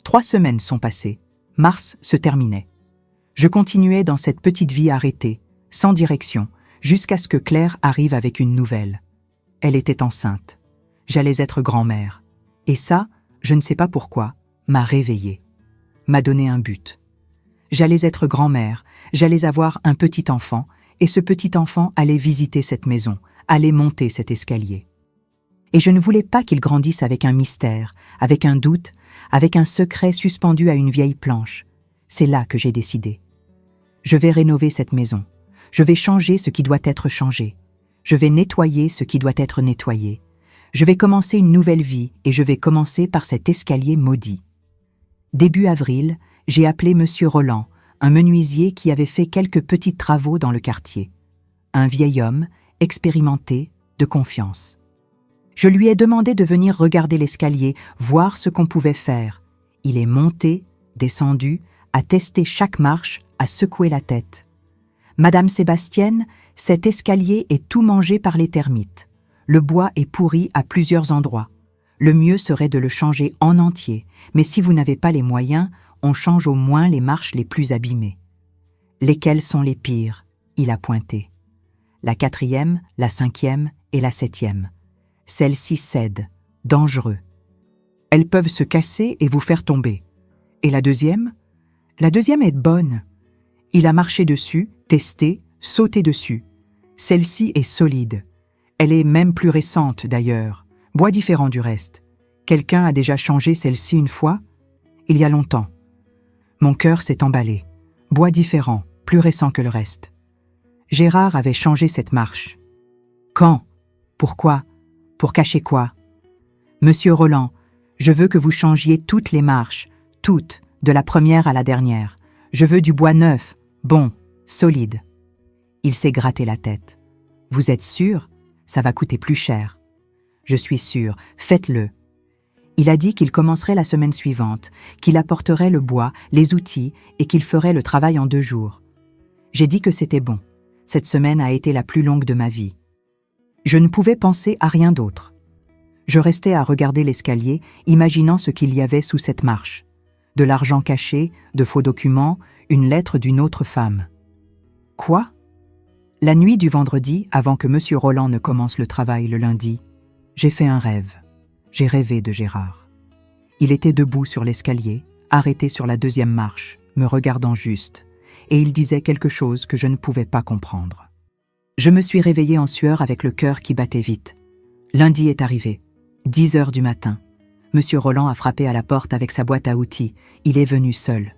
3 semaines sont passées, mars se terminait. Je continuais dans cette petite vie arrêtée, sans direction, jusqu'à ce que Claire arrive avec une nouvelle. Elle était enceinte. J'allais être grand-mère. Et ça, je ne sais pas pourquoi, m'a réveillée. M'a donné un but. J'allais être grand-mère, j'allais avoir un petit enfant, et ce petit enfant allait visiter cette maison, allait monter cet escalier. Et je ne voulais pas qu'il grandisse avec un mystère, avec un doute, avec un secret suspendu à une vieille planche. C'est là que j'ai décidé. Je vais rénover cette maison. Je vais changer ce qui doit être changé. Je vais nettoyer ce qui doit être nettoyé. Je vais commencer une nouvelle vie et je vais commencer par cet escalier maudit. Début avril, j'ai appelé Monsieur Roland, un menuisier qui avait fait quelques petits travaux dans le quartier. Un vieil homme, expérimenté, de confiance. Je lui ai demandé de venir regarder l'escalier, voir ce qu'on pouvait faire. Il est monté, descendu, a testé chaque marche, a secoué la tête. Madame Sébastienne, cet escalier est tout mangé par les termites. Le bois est pourri à plusieurs endroits. Le mieux serait de le changer en entier, mais si vous n'avez pas les moyens, on change au moins les marches les plus abîmées. Lesquelles sont les pires? Il a pointé. La 4e, la 5e et la 7e. Celles-ci cèdent, dangereux. Elles peuvent se casser et vous faire tomber. Et la 2e? La 2e est bonne. Il a marché dessus, testé, sauté dessus. Celle-ci est solide. Elle est même plus récente d'ailleurs. Bois différent du reste. Quelqu'un a déjà changé celle-ci une fois? Il y a longtemps. Mon cœur s'est emballé. Bois différent, plus récent que le reste. Gérard avait changé cette marche. Quand? Pourquoi? Pour cacher quoi? Monsieur Roland, je veux que vous changiez toutes les marches, toutes, de la première à la dernière. Je veux du bois neuf, bon, solide. Il s'est gratté la tête. Vous êtes sûr? Ça va coûter plus cher. Je suis sûr, faites-le. Il a dit qu'il commencerait la semaine suivante, qu'il apporterait le bois, les outils et qu'il ferait le travail en 2 jours. J'ai dit que c'était bon. Cette semaine a été la plus longue de ma vie. Je ne pouvais penser à rien d'autre. Je restais à regarder l'escalier, imaginant ce qu'il y avait sous cette marche. De l'argent caché, de faux documents, une lettre d'une autre femme. Quoi? La nuit du vendredi, avant que Monsieur Roland ne commence le travail le lundi, j'ai fait un rêve. J'ai rêvé de Gérard. Il était debout sur l'escalier, arrêté sur la 2e marche, me regardant juste, et il disait quelque chose que je ne pouvais pas comprendre. Je me suis réveillée en sueur avec le cœur qui battait vite. Lundi est arrivé. 10 heures du matin. Monsieur Roland a frappé à la porte avec sa boîte à outils. Il est venu seul.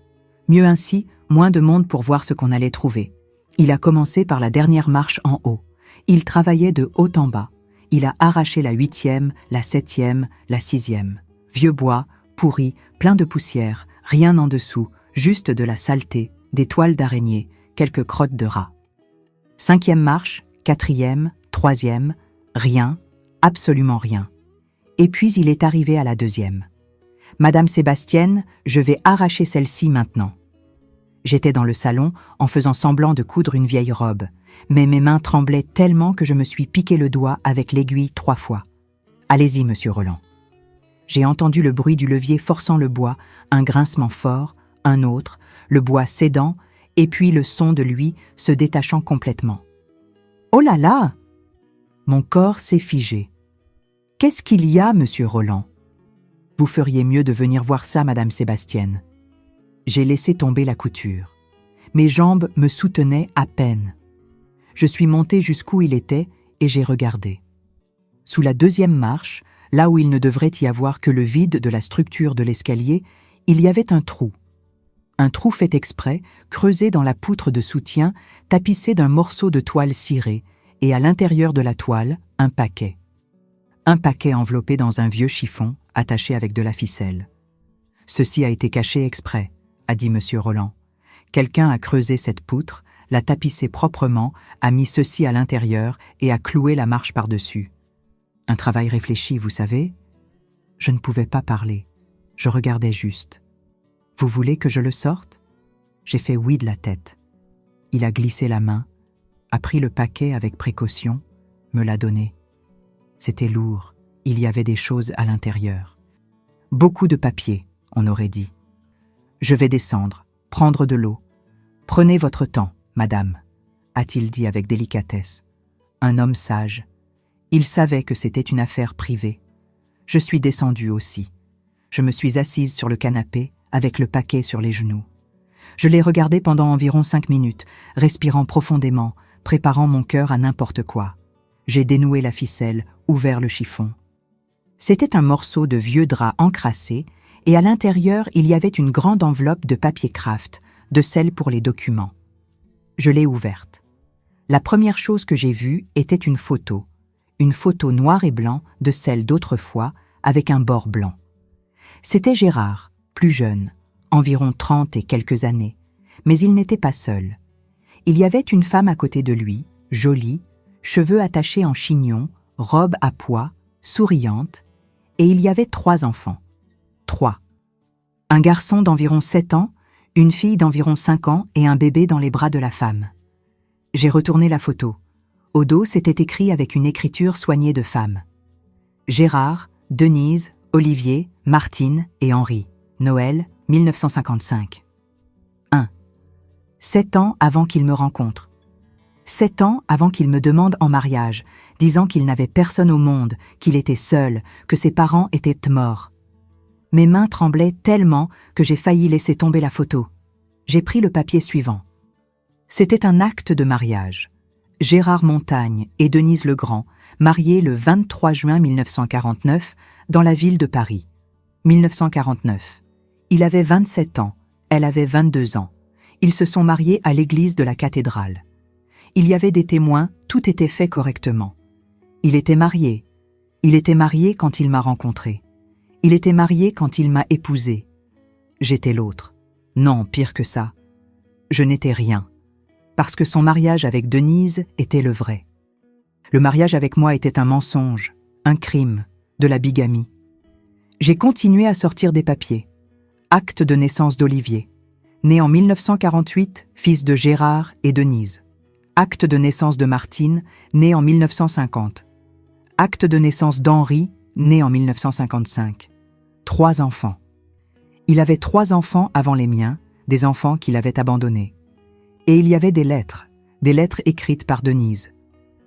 Mieux ainsi, moins de monde pour voir ce qu'on allait trouver. Il a commencé par la dernière marche en haut. Il travaillait de haut en bas. Il a arraché la 8e, la 7e, la 6e. Vieux bois, pourri, plein de poussière, rien en dessous, juste de la saleté, des toiles d'araignée, quelques crottes de rats. 5e marche, 4e, 3e, rien, absolument rien. Et puis il est arrivé à la 2e. Madame Sébastienne, je vais arracher celle-ci maintenant. J'étais dans le salon en faisant semblant de coudre une vieille robe, mais mes mains tremblaient tellement que je me suis piqué le doigt avec l'aiguille 3 fois. Allez-y, monsieur Roland. J'ai entendu le bruit du levier forçant le bois, un grincement fort, un autre, le bois cédant, et puis le son de lui se détachant complètement. Oh là là! Mon corps s'est figé. Qu'est-ce qu'il y a, monsieur Roland? Vous feriez mieux de venir voir ça, madame Sébastienne. J'ai laissé tomber la couture. Mes jambes me soutenaient à peine. Je suis montée jusqu'où il était et j'ai regardé. Sous la 2e marche, là où il ne devrait y avoir que le vide de la structure de l'escalier, il y avait un trou. Un trou fait exprès, creusé dans la poutre de soutien, tapissé d'un morceau de toile cirée, et à l'intérieur de la toile, un paquet. Un paquet enveloppé dans un vieux chiffon, attaché avec de la ficelle. Ceci a été caché exprès, a dit monsieur Roland. Quelqu'un a creusé cette poutre, l'a tapissée proprement, a mis ceci à l'intérieur et a cloué la marche par-dessus. Un travail réfléchi, vous savez? Je ne pouvais pas parler. Je regardais juste. Vous voulez que je le sorte? J'ai fait oui de la tête. Il a glissé la main, a pris le paquet avec précaution, me l'a donné. C'était lourd, il y avait des choses à l'intérieur. Beaucoup de papier, on aurait dit. Je vais descendre, prendre de l'eau. Prenez votre temps, madame, a-t-il dit avec délicatesse. Un homme sage. Il savait que c'était une affaire privée. Je suis descendue aussi. Je me suis assise sur le canapé, avec le paquet sur les genoux. Je l'ai regardé pendant environ 5 minutes, respirant profondément, préparant mon cœur à n'importe quoi. J'ai dénoué la ficelle, ouvert le chiffon. C'était un morceau de vieux drap encrassé, et à l'intérieur il y avait une grande enveloppe de papier kraft, de celle pour les documents. Je l'ai ouverte. La première chose que j'ai vue était une photo noir et blanc de celle d'autrefois, avec un bord blanc. C'était Gérard, plus jeune, environ 30 et quelques années, mais il n'était pas seul. Il y avait une femme à côté de lui, jolie, cheveux attachés en chignon, robe à pois, souriante, et il y avait 3 enfants. 3. Un garçon d'environ 7 ans, une fille d'environ 5 ans et un bébé dans les bras de la femme. J'ai retourné la photo. Au dos, c'était écrit avec une écriture soignée de femmes. Gérard, Denise, Olivier, Martine et Henri. Noël, 1955. 1. 7 ans avant qu'il me rencontre. 7 ans avant qu'il me demande en mariage, disant qu'il n'avait personne au monde, qu'il était seul, que ses parents étaient morts. Mes mains tremblaient tellement que j'ai failli laisser tomber la photo. J'ai pris le papier suivant. C'était un acte de mariage. Gérard Montagne et Denise Legrand, mariés le 23 juin 1949 dans la ville de Paris. 1949. Il avait 27 ans, elle avait 22 ans. Ils se sont mariés à l'église de la cathédrale. Il y avait des témoins, tout était fait correctement. Il était marié. Il était marié quand il m'a rencontré. Il était marié quand il m'a épousée. J'étais l'autre. Non, pire que ça. Je n'étais rien. Parce que son mariage avec Denise était le vrai. Le mariage avec moi était un mensonge, un crime, de la bigamie. J'ai continué à sortir des papiers. Acte de naissance d'Olivier. Né en 1948, fils de Gérard et Denise. Acte de naissance de Martine, né en 1950. Acte de naissance d'Henri, né en 1955. 3 enfants. Il avait 3 enfants avant les miens, des enfants qu'il avait abandonnés. Et il y avait des lettres écrites par Denise.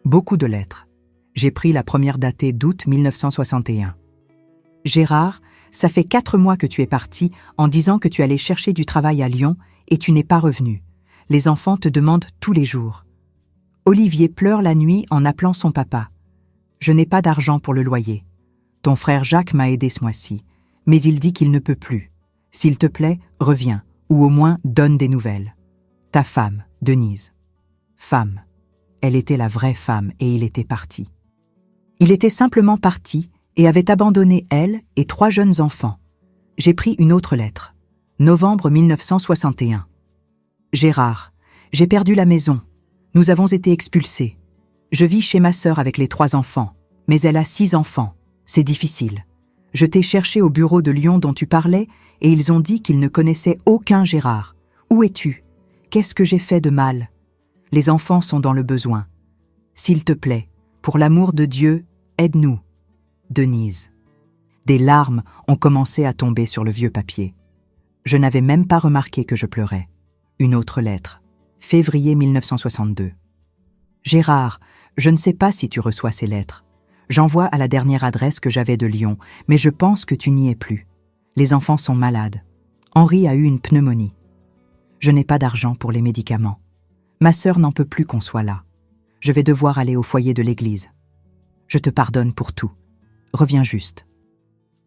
Beaucoup de lettres. J'ai pris la première datée d'août 1961. Gérard, ça fait 4 mois que tu es parti en disant que tu allais chercher du travail à Lyon et tu n'es pas revenu. Les enfants te demandent tous les jours. Olivier pleure la nuit en appelant son papa. Je n'ai pas d'argent pour le loyer. Ton frère Jacques m'a aidé ce mois-ci, mais il dit qu'il ne peut plus. S'il te plaît, reviens, ou au moins donne des nouvelles. Ta femme, Denise. Femme. Elle était la vraie femme et il était parti. Il était simplement parti et avait abandonné elle et 3 jeunes enfants. J'ai pris une autre lettre. Novembre 1961. Gérard, j'ai perdu la maison. Nous avons été expulsés. Je vis chez ma sœur avec les 3 enfants, mais elle a 6 enfants. C'est difficile. Je t'ai cherché au bureau de Lyon dont tu parlais et ils ont dit qu'ils ne connaissaient aucun Gérard. Où es-tu? Qu'est-ce que j'ai fait de mal? Les enfants sont dans le besoin. S'il te plaît, pour l'amour de Dieu, aide-nous. Denise. Des larmes ont commencé à tomber sur le vieux papier. Je n'avais même pas remarqué que je pleurais. Une autre lettre. Février 1962. Gérard, je ne sais pas si tu reçois ces lettres. J'envoie à la dernière adresse que j'avais de Lyon, mais je pense que tu n'y es plus. Les enfants sont malades. Henri a eu une pneumonie. Je n'ai pas d'argent pour les médicaments. Ma sœur n'en peut plus qu'on soit là. Je vais devoir aller au foyer de l'église. Je te pardonne pour tout. Reviens juste.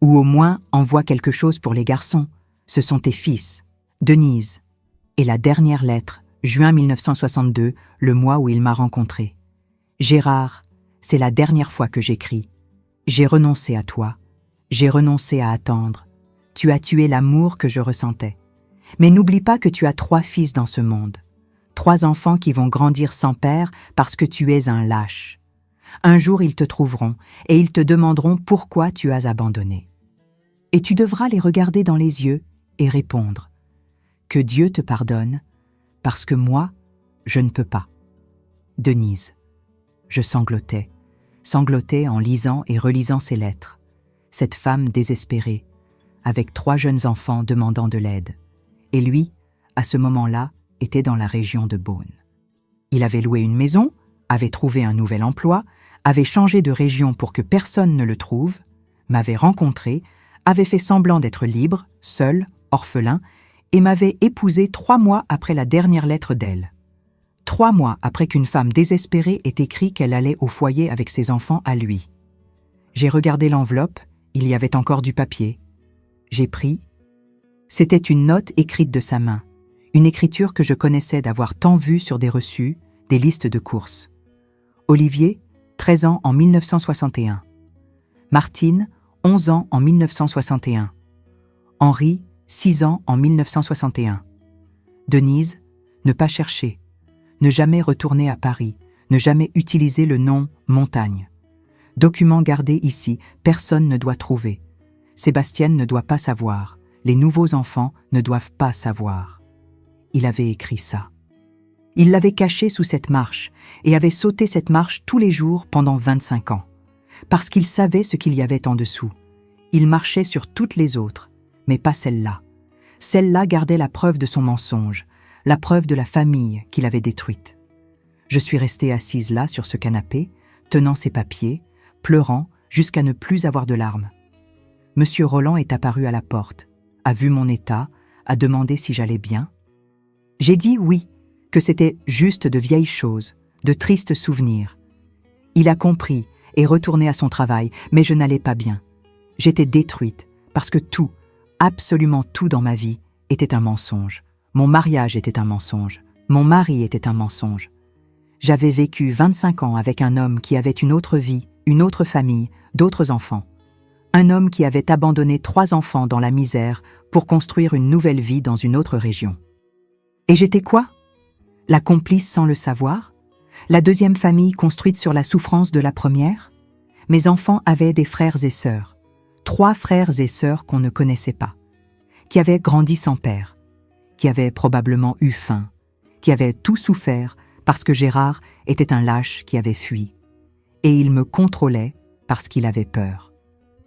Ou au moins envoie quelque chose pour les garçons. Ce sont tes fils. Denise. Et la dernière lettre, juin 1962, le mois où il m'a rencontré. Gérard, c'est la dernière fois que j'écris. J'ai renoncé à toi. J'ai renoncé à attendre. Tu as tué l'amour que je ressentais. Mais n'oublie pas que tu as 3 fils dans ce monde. 3 enfants qui vont grandir sans père parce que tu es un lâche. Un jour, ils te trouveront et ils te demanderont pourquoi tu as abandonné. Et tu devras les regarder dans les yeux et répondre « Que Dieu te pardonne, parce que moi, je ne peux pas. » Denise. Je sanglotais en lisant et relisant ces lettres. Cette femme désespérée, avec 3 jeunes enfants demandant de l'aide. Et lui, à ce moment-là, était dans la région de Beaune. Il avait loué une maison, avait trouvé un nouvel emploi, avait changé de région pour que personne ne le trouve, m'avait rencontré, avait fait semblant d'être libre, seul, orphelin, et m'avait épousé 3 mois après la dernière lettre d'elle. 3 mois après qu'une femme désespérée ait écrit qu'elle allait au foyer avec ses enfants à lui. J'ai regardé l'enveloppe, il y avait encore du papier. J'ai pris. C'était une note écrite de sa main, une écriture que je connaissais d'avoir tant vue sur des reçus, des listes de courses. Olivier, 13 ans en 1961. Martine, 11 ans en 1961. Henri, 6 ans en 1961. Denise, ne pas chercher, ne jamais retourner à Paris, ne jamais utiliser le nom Montagne. Document gardé ici, personne ne doit trouver. Sébastienne ne doit pas savoir, les nouveaux enfants ne doivent pas savoir. Il avait écrit ça. Il l'avait caché sous cette marche et avait sauté cette marche tous les jours pendant 25 ans. Parce qu'il savait ce qu'il y avait en dessous. Il marchait sur toutes les autres, mais pas celle-là. Celle-là gardait la preuve de son mensonge, la preuve de la famille qu'il avait détruite. Je suis restée assise là sur ce canapé, tenant ses papiers, pleurant jusqu'à ne plus avoir de larmes. Monsieur Roland est apparu à la porte, a vu mon état, a demandé si j'allais bien. J'ai dit oui, que c'était juste de vieilles choses, de tristes souvenirs. Il a compris et retourné à son travail, mais je n'allais pas bien. J'étais détruite parce que tout, absolument tout dans ma vie, était un mensonge. Mon mariage était un mensonge. Mon mari était un mensonge. J'avais vécu 25 ans avec un homme qui avait une autre vie, une autre famille, d'autres enfants. Un homme qui avait abandonné 3 enfants dans la misère pour construire une nouvelle vie dans une autre région. Et j'étais quoi? La complice sans le savoir? La deuxième famille construite sur la souffrance de la première? Mes enfants avaient des frères et sœurs. 3 frères et sœurs qu'on ne connaissait pas, qui avaient grandi sans père, qui avaient probablement eu faim, qui avaient tout souffert parce que Gérard était un lâche qui avait fui. Et il me contrôlait parce qu'il avait peur.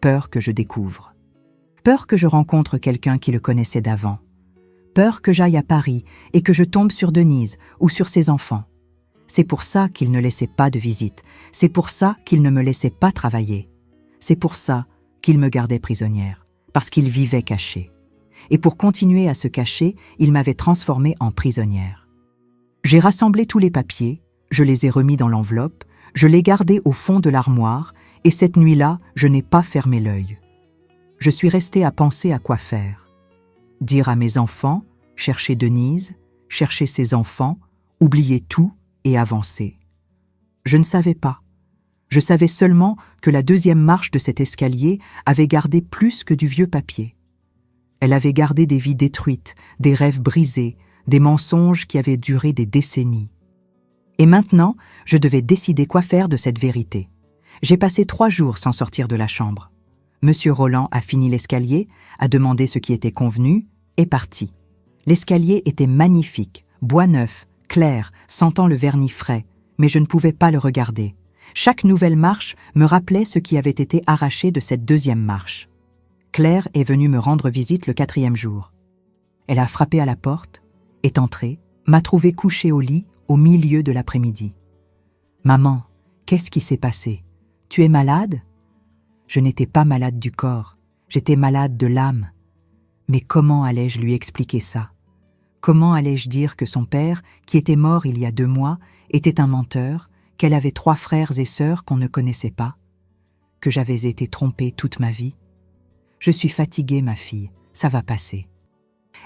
Peur que je découvre. Peur que je rencontre quelqu'un qui le connaissait d'avant. Peur que j'aille à Paris et que je tombe sur Denise ou sur ses enfants. C'est pour ça qu'il ne laissait pas de visite. C'est pour ça qu'il ne me laissait pas travailler. C'est pour ça qu'il me gardait prisonnière, parce qu'il vivait caché. Et pour continuer à se cacher, il m'avait transformée en prisonnière. J'ai rassemblé tous les papiers, je les ai remis dans l'enveloppe, je les gardés au fond de l'armoire, et cette nuit-là, je n'ai pas fermé l'œil. Je suis restée à penser à quoi faire. Dire à mes enfants, chercher Denise, chercher ses enfants, oublier tout et avancer. Je ne savais pas. Je savais seulement que la deuxième marche de cet escalier avait gardé plus que du vieux papier. Elle avait gardé des vies détruites, des rêves brisés, des mensonges qui avaient duré des décennies. Et maintenant, je devais décider quoi faire de cette vérité. J'ai passé 3 jours sans sortir de la chambre. Monsieur Roland a fini l'escalier, a demandé ce qui était convenu, et parti. L'escalier était magnifique, bois neuf, clair, sentant le vernis frais, mais je ne pouvais pas le regarder. Chaque nouvelle marche me rappelait ce qui avait été arraché de cette deuxième marche. Claire est venue me rendre visite le 4e jour. Elle a frappé à la porte, est entrée, m'a trouvée couchée au lit au milieu de l'après-midi. « Maman, qu'est-ce qui s'est passé? Tu es malade ?» Je n'étais pas malade du corps, j'étais malade de l'âme. Mais comment allais-je lui expliquer ça? Comment allais-je dire que son père, qui était mort il y a 2 mois, était un menteur, qu'elle avait 3 frères et sœurs qu'on ne connaissait pas, que j'avais été trompée toute ma vie? Je suis fatiguée, ma fille, ça va passer.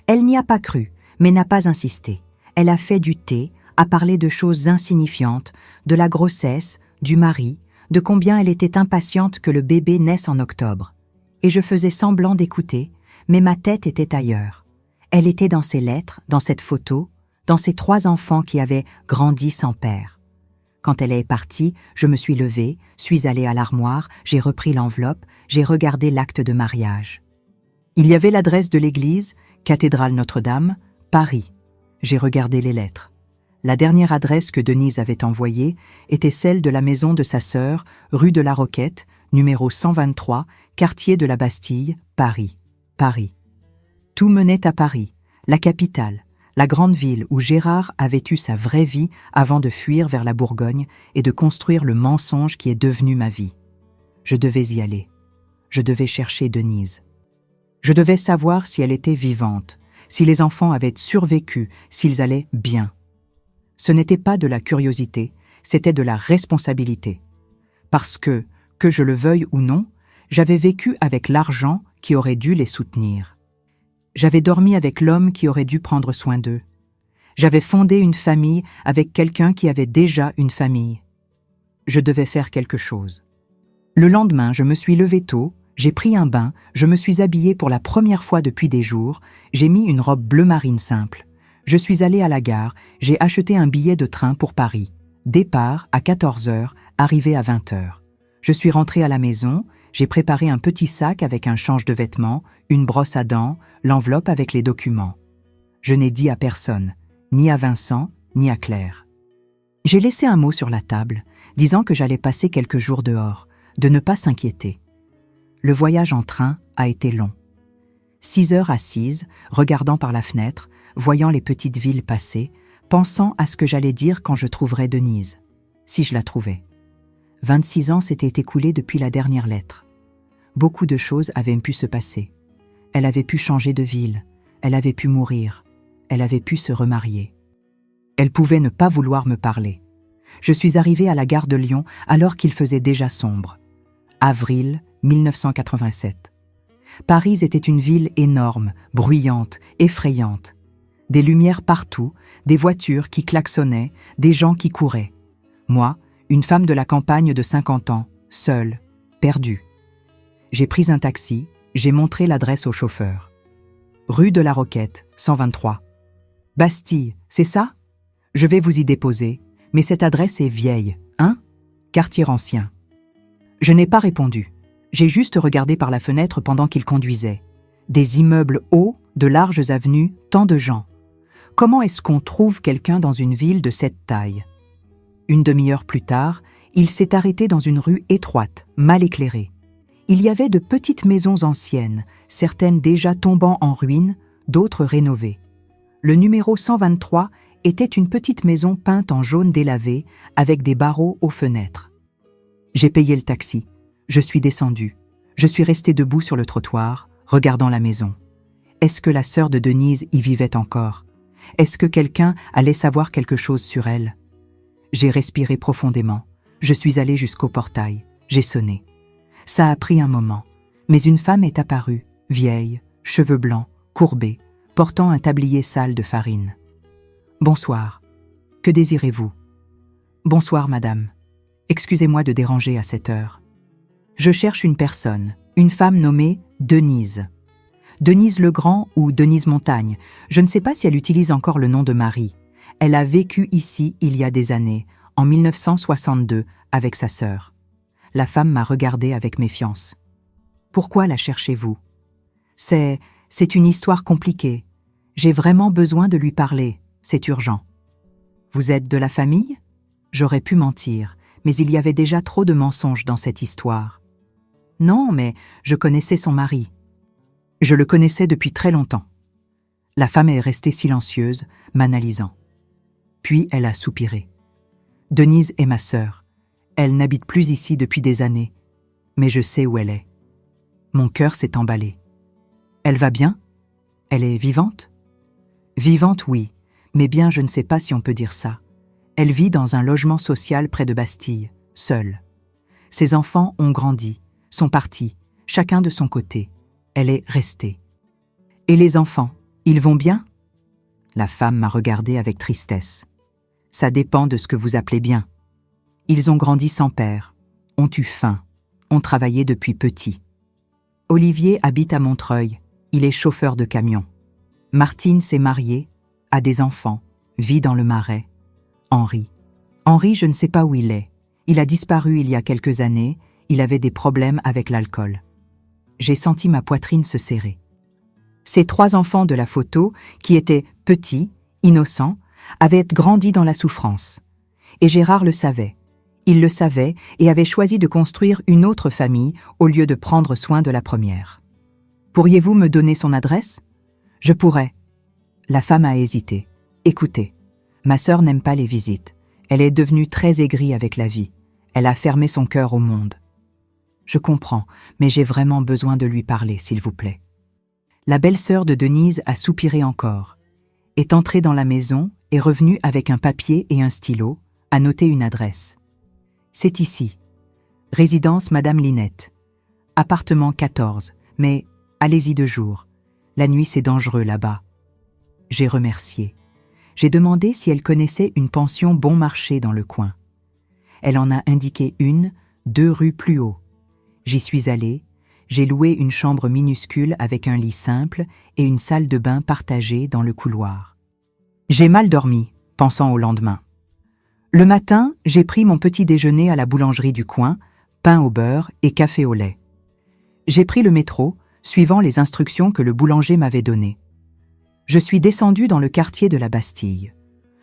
Elle n'y a pas cru, mais n'a pas insisté. Elle a fait du thé, a parlé de choses insignifiantes, de la grossesse, du mari, de combien elle était impatiente que le bébé naisse en octobre. Et je faisais semblant d'écouter, mais ma tête était ailleurs. Elle était dans ses lettres, dans cette photo, dans ces 3 enfants qui avaient grandi sans père. Quand elle est partie, je me suis levée, suis allée à l'armoire, j'ai repris l'enveloppe, j'ai regardé l'acte de mariage. Il y avait l'adresse de l'église, cathédrale Notre-Dame, Paris. J'ai regardé les lettres. La dernière adresse que Denise avait envoyée était celle de la maison de sa sœur, rue de la Roquette, numéro 123, quartier de la Bastille, Paris. Paris. Tout menait à Paris, la capitale, la grande ville où Gérard avait eu sa vraie vie avant de fuir vers la Bourgogne et de construire le mensonge qui est devenu ma vie. Je devais y aller. Je devais chercher Denise. Je devais savoir si elle était vivante, si les enfants avaient survécu, s'ils allaient bien. Ce n'était pas de la curiosité, c'était de la responsabilité. Parce que je le veuille ou non, j'avais vécu avec l'argent qui aurait dû les soutenir. J'avais dormi avec l'homme qui aurait dû prendre soin d'eux. J'avais fondé une famille avec quelqu'un qui avait déjà une famille. Je devais faire quelque chose. Le lendemain, je me suis levée tôt, j'ai pris un bain, je me suis habillée pour la première fois depuis des jours, j'ai mis une robe bleu marine simple. Je suis allée à la gare, j'ai acheté un billet de train pour Paris. Départ à 14h, arrivée à 20h. Je suis rentrée à la maison, j'ai préparé un petit sac avec un change de vêtements, une brosse à dents, l'enveloppe avec les documents. Je n'ai dit à personne, ni à Vincent, ni à Claire. J'ai laissé un mot sur la table, disant que j'allais passer quelques jours dehors, de ne pas s'inquiéter. Le voyage en train a été long. 6 heures assises, regardant par la fenêtre, voyant les petites villes passer, pensant à ce que j'allais dire quand je trouverais Denise, si je la trouvais. 26 ans s'étaient écoulés depuis la dernière lettre. Beaucoup de choses avaient pu se passer. Elle avait pu changer de ville, elle avait pu mourir, elle avait pu se remarier. Elle pouvait ne pas vouloir me parler. Je suis arrivée à la gare de Lyon alors qu'il faisait déjà sombre. Avril 1987. Paris était une ville énorme, bruyante, effrayante. Des lumières partout, des voitures qui klaxonnaient, des gens qui couraient. Moi, une femme de la campagne de 50 ans, seule, perdue. J'ai pris un taxi, j'ai montré l'adresse au chauffeur. Rue de la Roquette, 123. Bastille, c'est ça? Je vais vous y déposer, mais cette adresse est vieille, hein? Quartier ancien. Je n'ai pas répondu. J'ai juste regardé par la fenêtre pendant qu'il conduisait. Des immeubles hauts, de larges avenues, tant de gens. Comment est-ce qu'on trouve quelqu'un dans une ville de cette taille? Une demi-heure plus tard, il s'est arrêté dans une rue étroite, mal éclairée. Il y avait de petites maisons anciennes, certaines déjà tombant en ruine, d'autres rénovées. Le numéro 123 était une petite maison peinte en jaune délavé, avec des barreaux aux fenêtres. J'ai payé le taxi. Je suis descendue. Je suis restée debout sur le trottoir, regardant la maison. Est-ce que la sœur de Denise y vivait encore? Est-ce que quelqu'un allait savoir quelque chose sur elle? J'ai respiré profondément. Je suis allée jusqu'au portail. J'ai sonné. Ça a pris un moment, mais une femme est apparue, vieille, cheveux blancs, courbés, portant un tablier sale de farine. « Bonsoir. Que désirez-vous » ? « Bonsoir, madame. Excusez-moi de déranger à cette heure. Je cherche une personne, une femme nommée Denise. Denise Legrand ou Denise Montagne. Je ne sais pas si elle utilise encore le nom de Marie. Elle a vécu ici il y a des années, en 1962, avec sa sœur. La femme m'a regardée avec méfiance. « Pourquoi la cherchez-vous » ? C'est une histoire compliquée. J'ai vraiment besoin de lui parler. C'est urgent. « Vous êtes de la famille » ? J'aurais pu mentir, mais il y avait déjà trop de mensonges dans cette histoire. Non, mais je connaissais son mari. Je le connaissais depuis très longtemps. La femme est restée silencieuse, m'analysant. Puis elle a soupiré. Denise est ma sœur. Elle n'habite plus ici depuis des années, mais je sais où elle est. Mon cœur s'est emballé. Elle va bien? Elle est vivante? Vivante, oui, mais bien je ne sais pas si on peut dire ça. Elle vit dans un logement social près de Bastille, seule. Ses enfants ont grandi, sont partis, chacun de son côté. Elle est restée. Et les enfants, ils vont bien? La femme m'a regardé avec tristesse. Ça dépend de ce que vous appelez bien. Ils ont grandi sans père, ont eu faim, ont travaillé depuis petit. Olivier habite à Montreuil, il est chauffeur de camion. Martine s'est mariée, a des enfants, vit dans le Marais. Henri, je ne sais pas où il est. Il a disparu il y a quelques années, il avait des problèmes avec l'alcool. J'ai senti ma poitrine se serrer. Ces 3 enfants de la photo, qui étaient petits, innocents, avaient grandi dans la souffrance. Et Gérard le savait. Il le savait et avait choisi de construire une autre famille au lieu de prendre soin de la première. Pourriez-vous me donner son adresse ? Je pourrais. La femme a hésité. Écoutez. Ma sœur n'aime pas les visites. Elle est devenue très aigrie avec la vie. Elle a fermé son cœur au monde. Je comprends, mais j'ai vraiment besoin de lui parler, s'il vous plaît. La belle-sœur de Denise a soupiré encore, est entrée dans la maison et revenue avec un papier et un stylo, a noté une adresse. C'est ici. Résidence Madame Linette. Appartement 14, mais allez-y de jour. La nuit, c'est dangereux là-bas. J'ai remercié. J'ai demandé si elle connaissait une pension bon marché dans le coin. Elle en a indiqué une, 2 rues plus haut. J'y suis allée, j'ai loué une chambre minuscule avec un lit simple et une salle de bain partagée dans le couloir. J'ai mal dormi, pensant au lendemain. Le matin, j'ai pris mon petit déjeuner à la boulangerie du coin, pain au beurre et café au lait. J'ai pris le métro, suivant les instructions que le boulanger m'avait données. Je suis descendue dans le quartier de la Bastille.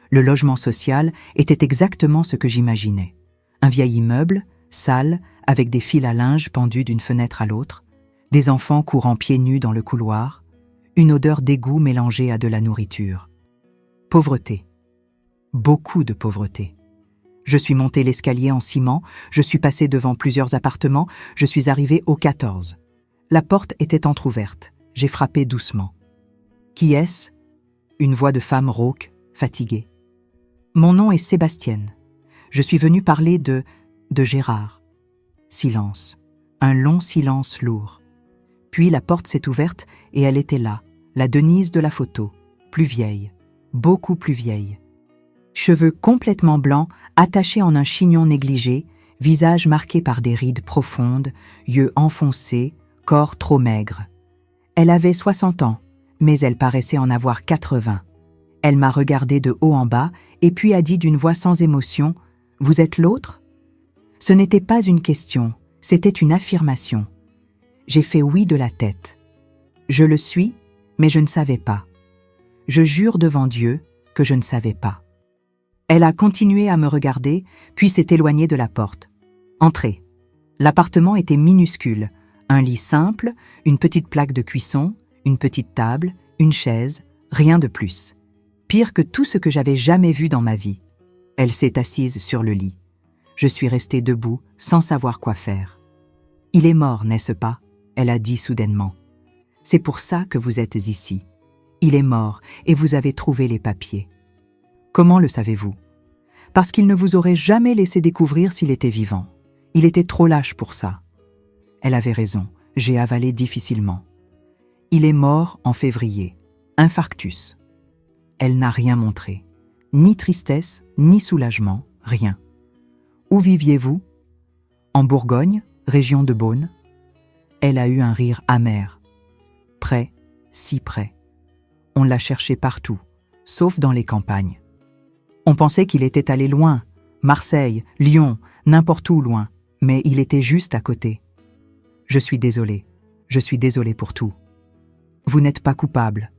Le logement social était exactement ce que j'imaginais. Un vieil immeuble, sale, avec des fils à linge pendus d'une fenêtre à l'autre, des enfants courant pieds nus dans le couloir, une odeur d'égout mélangée à de la nourriture. Pauvreté. Beaucoup de pauvreté. Je suis montée l'escalier en ciment, je suis passée devant plusieurs appartements, je suis arrivée au 14. La porte était entr'ouverte. J'ai frappé doucement. Qui est-ce ? Une voix de femme rauque, fatiguée. Mon nom est Sébastienne. Je suis venue parler de Gérard. Silence. Un long silence lourd. Puis la porte s'est ouverte et elle était là, la Denise de la photo, plus vieille, beaucoup plus vieille. Cheveux complètement blancs, attachés en un chignon négligé, visage marqué par des rides profondes, yeux enfoncés, corps trop maigre. Elle avait 60 ans, mais elle paraissait en avoir 80. Elle m'a regardé de haut en bas et puis a dit d'une voix sans émotion « Vous êtes l'autre ?» Ce n'était pas une question, c'était une affirmation. J'ai fait oui de la tête. Je le suis, mais je ne savais pas. Je jure devant Dieu que je ne savais pas. Elle a continué à me regarder, puis s'est éloignée de la porte. Entrez. L'appartement était minuscule. Un lit simple, une petite plaque de cuisson, une petite table, une chaise, rien de plus. Pire que tout ce que j'avais jamais vu dans ma vie. Elle s'est assise sur le lit. Je suis restée debout, sans savoir quoi faire. « Il est mort, n'est-ce pas ?» elle a dit soudainement. « C'est pour ça que vous êtes ici. Il est mort et vous avez trouvé les papiers. » Comment le savez-vous ? Parce qu'il ne vous aurait jamais laissé découvrir s'il était vivant. Il était trop lâche pour ça. Elle avait raison, j'ai avalé difficilement. Il est mort en février. Infarctus. Elle n'a rien montré. Ni tristesse, ni soulagement, rien. Où viviez-vous ? En Bourgogne, région de Beaune. Elle a eu un rire amer. Près, si près. On l'a cherché partout, sauf dans les campagnes. On pensait qu'il était allé loin, Marseille, Lyon, n'importe où loin, mais il était juste à côté. Je suis désolée pour tout. Vous n'êtes pas coupable.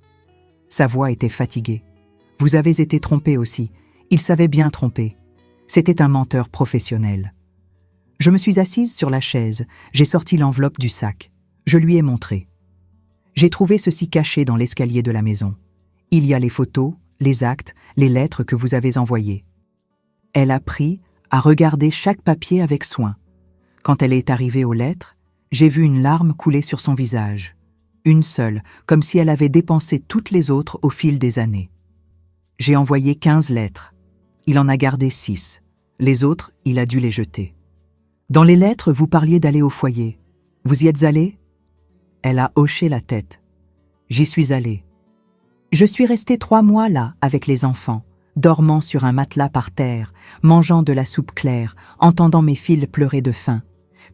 Sa voix était fatiguée. Vous avez été trompé aussi, il savait bien tromper. C'était un menteur professionnel. Je me suis assise sur la chaise, j'ai sorti l'enveloppe du sac. Je lui ai montré. J'ai trouvé ceci caché dans l'escalier de la maison. Il y a les photos, les actes, les lettres que vous avez envoyées. Elle a pris, a regardé chaque papier avec soin. Quand elle est arrivée aux lettres, j'ai vu une larme couler sur son visage. Une seule, comme si elle avait dépensé toutes les autres au fil des années. J'ai envoyé 15 lettres. Il en a gardé 6. Les autres, il a dû les jeter. Dans les lettres, vous parliez d'aller au foyer. Vous y êtes allé ? Elle a hoché la tête. J'y suis allée. Je suis restée 3 mois là, avec les enfants, dormant sur un matelas par terre, mangeant de la soupe claire, entendant mes filles pleurer de faim.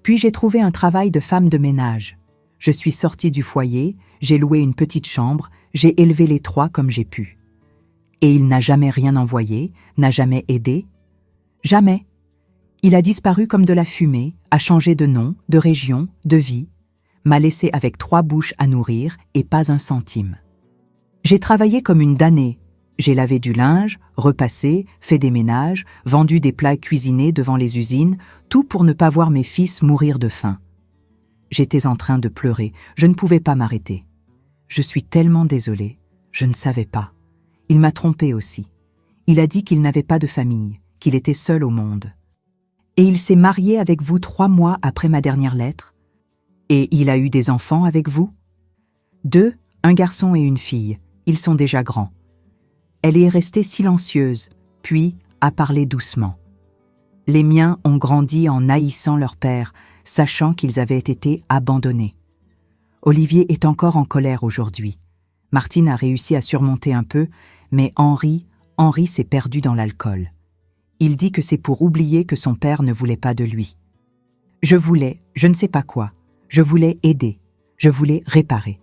Puis j'ai trouvé un travail de femme de ménage. Je suis sortie du foyer, j'ai loué une petite chambre, j'ai élevé les 3 comme j'ai pu. Et il n'a jamais rien envoyé, n'a jamais aidé. Jamais. Il a disparu comme de la fumée, a changé de nom, de région, de vie, m'a laissé avec 3 bouches à nourrir et pas un centime. J'ai travaillé comme une damnée. J'ai lavé du linge, repassé, fait des ménages, vendu des plats cuisinés devant les usines, tout pour ne pas voir mes fils mourir de faim. J'étais en train de pleurer, je ne pouvais pas m'arrêter. Je suis tellement désolée, je ne savais pas. Il m'a trompée aussi. Il a dit qu'il n'avait pas de famille, qu'il était seul au monde. Et il s'est marié avec vous 3 mois après ma dernière lettre. Et il a eu des enfants avec vous ? 2, un garçon et une fille. Ils sont déjà grands. Elle est restée silencieuse, puis a parlé doucement. Les miens ont grandi en haïssant leur père, sachant qu'ils avaient été abandonnés. Olivier est encore en colère aujourd'hui. Martine a réussi à surmonter un peu, mais Henri s'est perdu dans l'alcool. Il dit que c'est pour oublier que son père ne voulait pas de lui. Je voulais, je ne sais pas quoi, je voulais aider, je voulais réparer.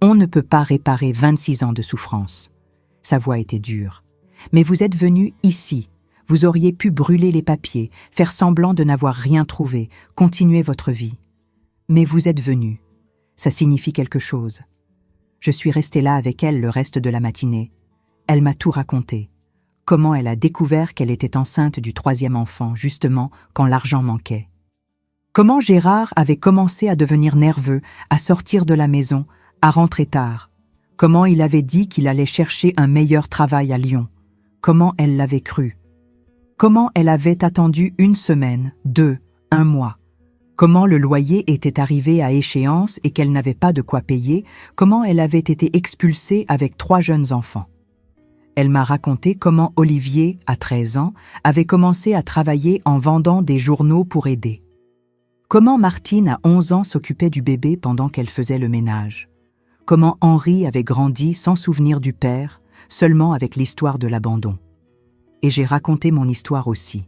On ne peut pas réparer 26 ans de souffrance. Sa voix était dure. Mais vous êtes venu ici. Vous auriez pu brûler les papiers, faire semblant de n'avoir rien trouvé, continuer votre vie. Mais vous êtes venu. Ça signifie quelque chose. Je suis restée là avec elle le reste de la matinée. Elle m'a tout raconté. Comment elle a découvert qu'elle était enceinte du 3e enfant, justement quand l'argent manquait. Comment Gérard avait commencé à devenir nerveux, à sortir de la maison, à rentrer tard. Comment il avait dit qu'il allait chercher un meilleur travail à Lyon. Comment elle l'avait cru. Comment elle avait attendu 1 semaine, 2, 1 mois. Comment le loyer était arrivé à échéance et qu'elle n'avait pas de quoi payer. Comment elle avait été expulsée avec 3 jeunes enfants. Elle m'a raconté comment Olivier, à 13 ans, avait commencé à travailler en vendant des journaux pour aider. Comment Martine, à 11 ans, s'occupait du bébé pendant qu'elle faisait le ménage. Comment Henri avait grandi sans souvenir du père, seulement avec l'histoire de l'abandon. Et j'ai raconté mon histoire aussi.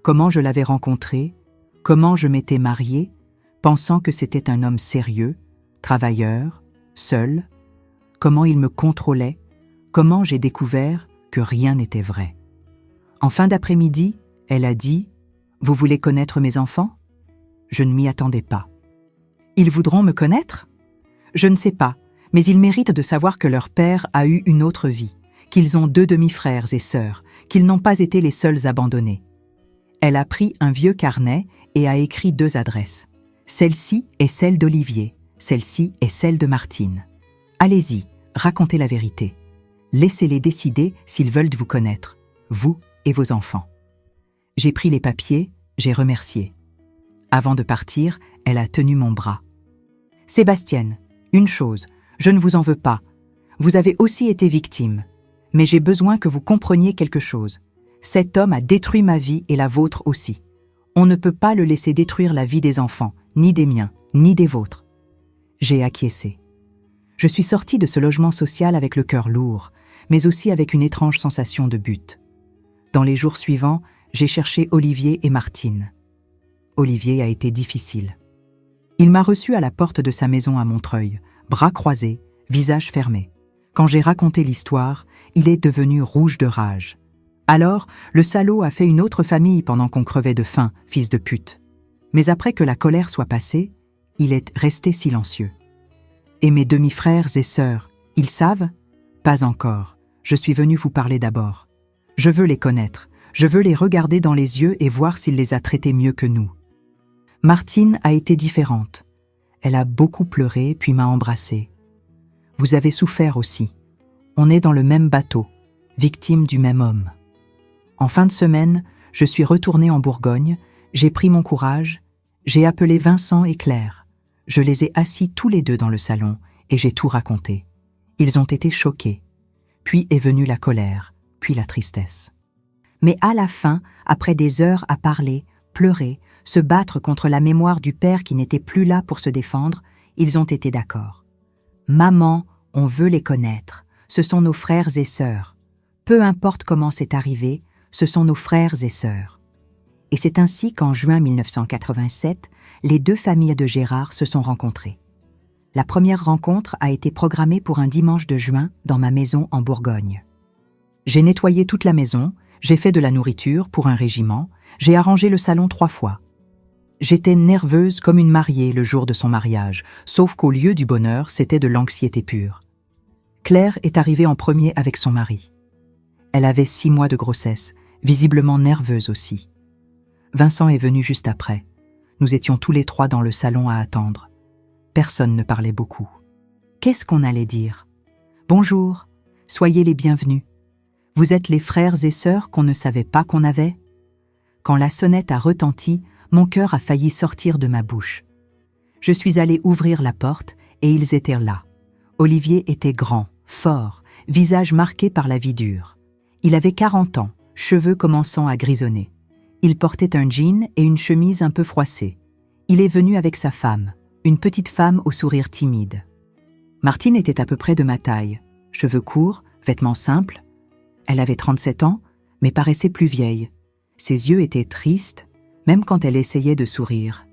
Comment je l'avais rencontré, comment je m'étais mariée, pensant que c'était un homme sérieux, travailleur, seul, comment il me contrôlait, comment j'ai découvert que rien n'était vrai. En fin d'après-midi, elle a dit « Vous voulez connaître mes enfants ?» Je ne m'y attendais pas. « Ils voudront me connaître ?» Je ne sais pas, mais ils méritent de savoir que leur père a eu une autre vie, qu'ils ont 2 demi-frères et sœurs, qu'ils n'ont pas été les seuls abandonnés. Elle a pris un vieux carnet et a écrit 2 adresses. Celle-ci est celle d'Olivier, celle-ci est celle de Martine. Allez-y, racontez la vérité. Laissez-les décider s'ils veulent vous connaître, vous et vos enfants. J'ai pris les papiers, j'ai remercié. Avant de partir, elle a tenu mon bras. Sébastienne, une chose, je ne vous en veux pas. Vous avez aussi été victime. Mais j'ai besoin que vous compreniez quelque chose. Cet homme a détruit ma vie et la vôtre aussi. On ne peut pas le laisser détruire la vie des enfants, ni des miens, ni des vôtres. J'ai acquiescé. Je suis sortie de ce logement social avec le cœur lourd, mais aussi avec une étrange sensation de but. Dans les jours suivants, j'ai cherché Olivier et Martine. Olivier a été difficile. Il m'a reçue à la porte de sa maison à Montreuil, bras croisés, visage fermé. Quand j'ai raconté l'histoire, il est devenu rouge de rage. Alors, le salaud a fait une autre famille pendant qu'on crevait de faim, fils de pute. Mais après que la colère soit passée, il est resté silencieux. Et mes demi-frères et sœurs, ils savent ? Pas encore. Je suis venu vous parler d'abord. Je veux les connaître. Je veux les regarder dans les yeux et voir s'il les a traités mieux que nous. Martine a été différente. Elle a beaucoup pleuré puis m'a embrassée. Vous avez souffert aussi. On est dans le même bateau, victime du même homme. En fin de semaine, je suis retournée en Bourgogne, j'ai pris mon courage, j'ai appelé Vincent et Claire. Je les ai assis tous les 2 dans le salon et j'ai tout raconté. Ils ont été choqués. Puis est venue la colère, puis la tristesse. Mais à la fin, après des heures à parler, pleurer, se battre contre la mémoire du père qui n'était plus là pour se défendre, ils ont été d'accord. Maman, on veut les connaître. Ce sont nos frères et sœurs. Peu importe comment c'est arrivé, ce sont nos frères et sœurs. Et c'est ainsi qu'en juin 1987, les 2 familles de Gérard se sont rencontrées. La première rencontre a été programmée pour un dimanche de juin dans ma maison en Bourgogne. J'ai nettoyé toute la maison, j'ai fait de la nourriture pour un régiment, j'ai arrangé le salon 3 fois. J'étais nerveuse comme une mariée le jour de son mariage, sauf qu'au lieu du bonheur, c'était de l'anxiété pure. Claire est arrivée en premier avec son mari. Elle avait 6 mois de grossesse, visiblement nerveuse aussi. Vincent est venu juste après. Nous étions tous les 3 dans le salon à attendre. Personne ne parlait beaucoup. Qu'est-ce qu'on allait dire ? Bonjour, soyez les bienvenus. Vous êtes les frères et sœurs qu'on ne savait pas qu'on avait ? Quand la sonnette a retenti, mon cœur a failli sortir de ma bouche. Je suis allée ouvrir la porte et ils étaient là. Olivier était grand, fort, visage marqué par la vie dure. Il avait 40 ans, cheveux commençant à grisonner. Il portait un jean et une chemise un peu froissée. Il est venu avec sa femme, une petite femme au sourire timide. Martine était à peu près de ma taille, cheveux courts, vêtements simples. Elle avait 37 ans, mais paraissait plus vieille. Ses yeux étaient tristes, même quand elle essayait de sourire.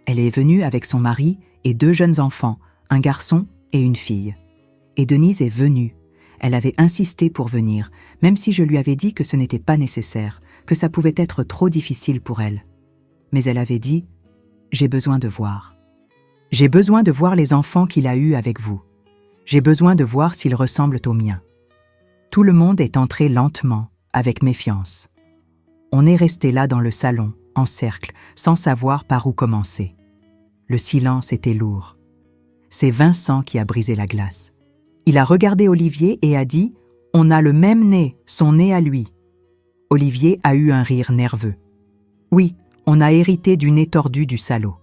Elle est venue avec son mari et 2 jeunes enfants, un garçon et une fille. Et Denise est venue. Elle avait insisté pour venir, même si je lui avais dit que ce n'était pas nécessaire, que ça pouvait être trop difficile pour elle. Mais elle avait dit « J'ai besoin de voir. J'ai besoin de voir les enfants qu'il a eus avec vous. J'ai besoin de voir s'ils ressemblent aux miens. » Tout le monde est entré lentement, avec méfiance. On est resté là dans le salon, en cercle, sans savoir par où commencer. Le silence était lourd. C'est Vincent qui a brisé la glace. Il a regardé Olivier et a dit « On a le même nez, son nez à lui. » Olivier a eu un rire nerveux. Oui, on a hérité du nez tordu du salaud.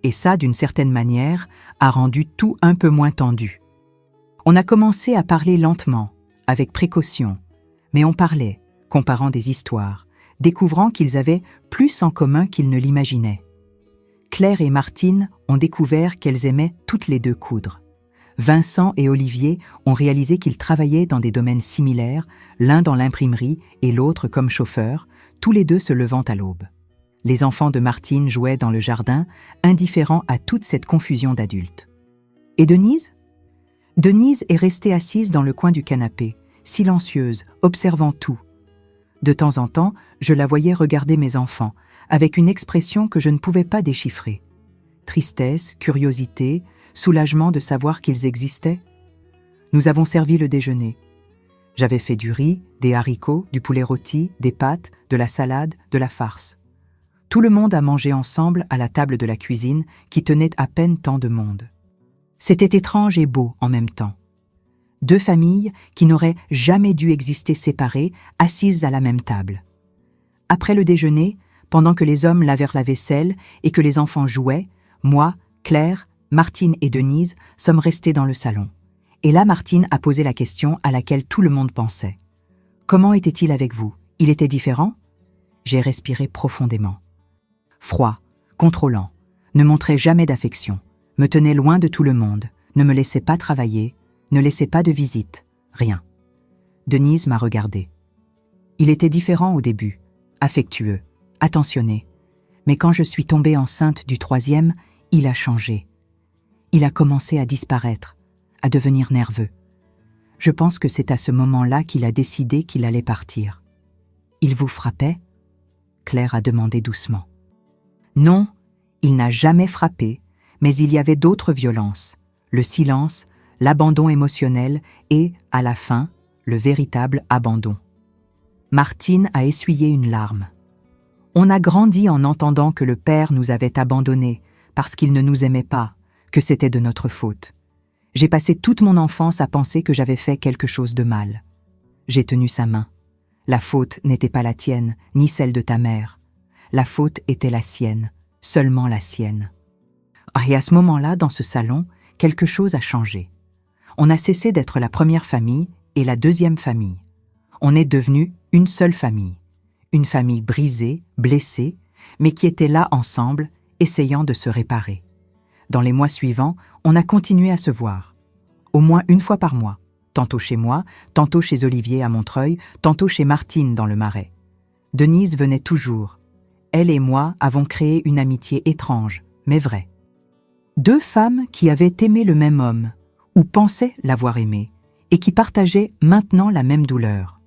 Et ça, d'une certaine manière, a rendu tout un peu moins tendu. On a commencé à parler lentement, avec précaution, mais on parlait, comparant des histoires, découvrant qu'ils avaient plus en commun qu'ils ne l'imaginaient. Claire et Martine ont découvert qu'elles aimaient toutes les deux coudre. Vincent et Olivier ont réalisé qu'ils travaillaient dans des domaines similaires, l'un dans l'imprimerie et l'autre comme chauffeur, tous les deux se levant à l'aube. Les enfants de Martine jouaient dans le jardin, indifférents à toute cette confusion d'adultes. Et Denise ? Denise est restée assise dans le coin du canapé, silencieuse, observant tout. De temps en temps, je la voyais regarder mes enfants, avec une expression que je ne pouvais pas déchiffrer. Tristesse, curiosité, soulagement de savoir qu'ils existaient. Nous avons servi le déjeuner. J'avais fait du riz, des haricots, du poulet rôti, des pâtes, de la salade, de la farce. Tout le monde a mangé ensemble à la table de la cuisine qui tenait à peine tant de monde. C'était étrange et beau en même temps. Deux familles qui n'auraient jamais dû exister séparées, assises à la même table. Après le déjeuner, pendant que les hommes lavèrent la vaisselle et que les enfants jouaient, moi, Claire, Martine et Denise sommes restés dans le salon. Et là, Martine a posé la question à laquelle tout le monde pensait. « Comment était-il avec vous? Il était différent ?» J'ai respiré profondément. Froid, contrôlant, ne montrait jamais d'affection, me tenait loin de tout le monde, ne me laissait pas travailler, ne laissait pas de visite, rien. Denise m'a regardé. Il était différent au début, affectueux, attentionné. Mais quand je suis tombée enceinte du troisième, il a changé. Il a commencé à disparaître, à devenir nerveux. Je pense que c'est à ce moment-là qu'il a décidé qu'il allait partir. « Il vous frappait ?» Claire a demandé doucement. Non, il n'a jamais frappé, mais il y avait d'autres violences, le silence, l'abandon émotionnel et, à la fin, le véritable abandon. Martine a essuyé une larme. On a grandi en entendant que le père nous avait abandonnés parce qu'il ne nous aimait pas, que c'était de notre faute. J'ai passé toute mon enfance à penser que j'avais fait quelque chose de mal. J'ai tenu sa main. La faute n'était pas la tienne, ni celle de ta mère. La faute était la sienne, seulement la sienne. Et à ce moment-là, dans ce salon, quelque chose a changé. On a cessé d'être la première famille et la deuxième famille. On est devenu une seule famille. Une famille brisée, blessée, mais qui était là ensemble, essayant de se réparer. Dans les mois suivants, on a continué à se voir. Au moins une fois par mois. Tantôt chez moi, tantôt chez Olivier à Montreuil, tantôt chez Martine dans le Marais. Denise venait toujours. Elle et moi avons créé une amitié étrange, mais vraie. Deux femmes qui avaient aimé le même homme, ou pensaient l'avoir aimé, et qui partageaient maintenant la même douleur.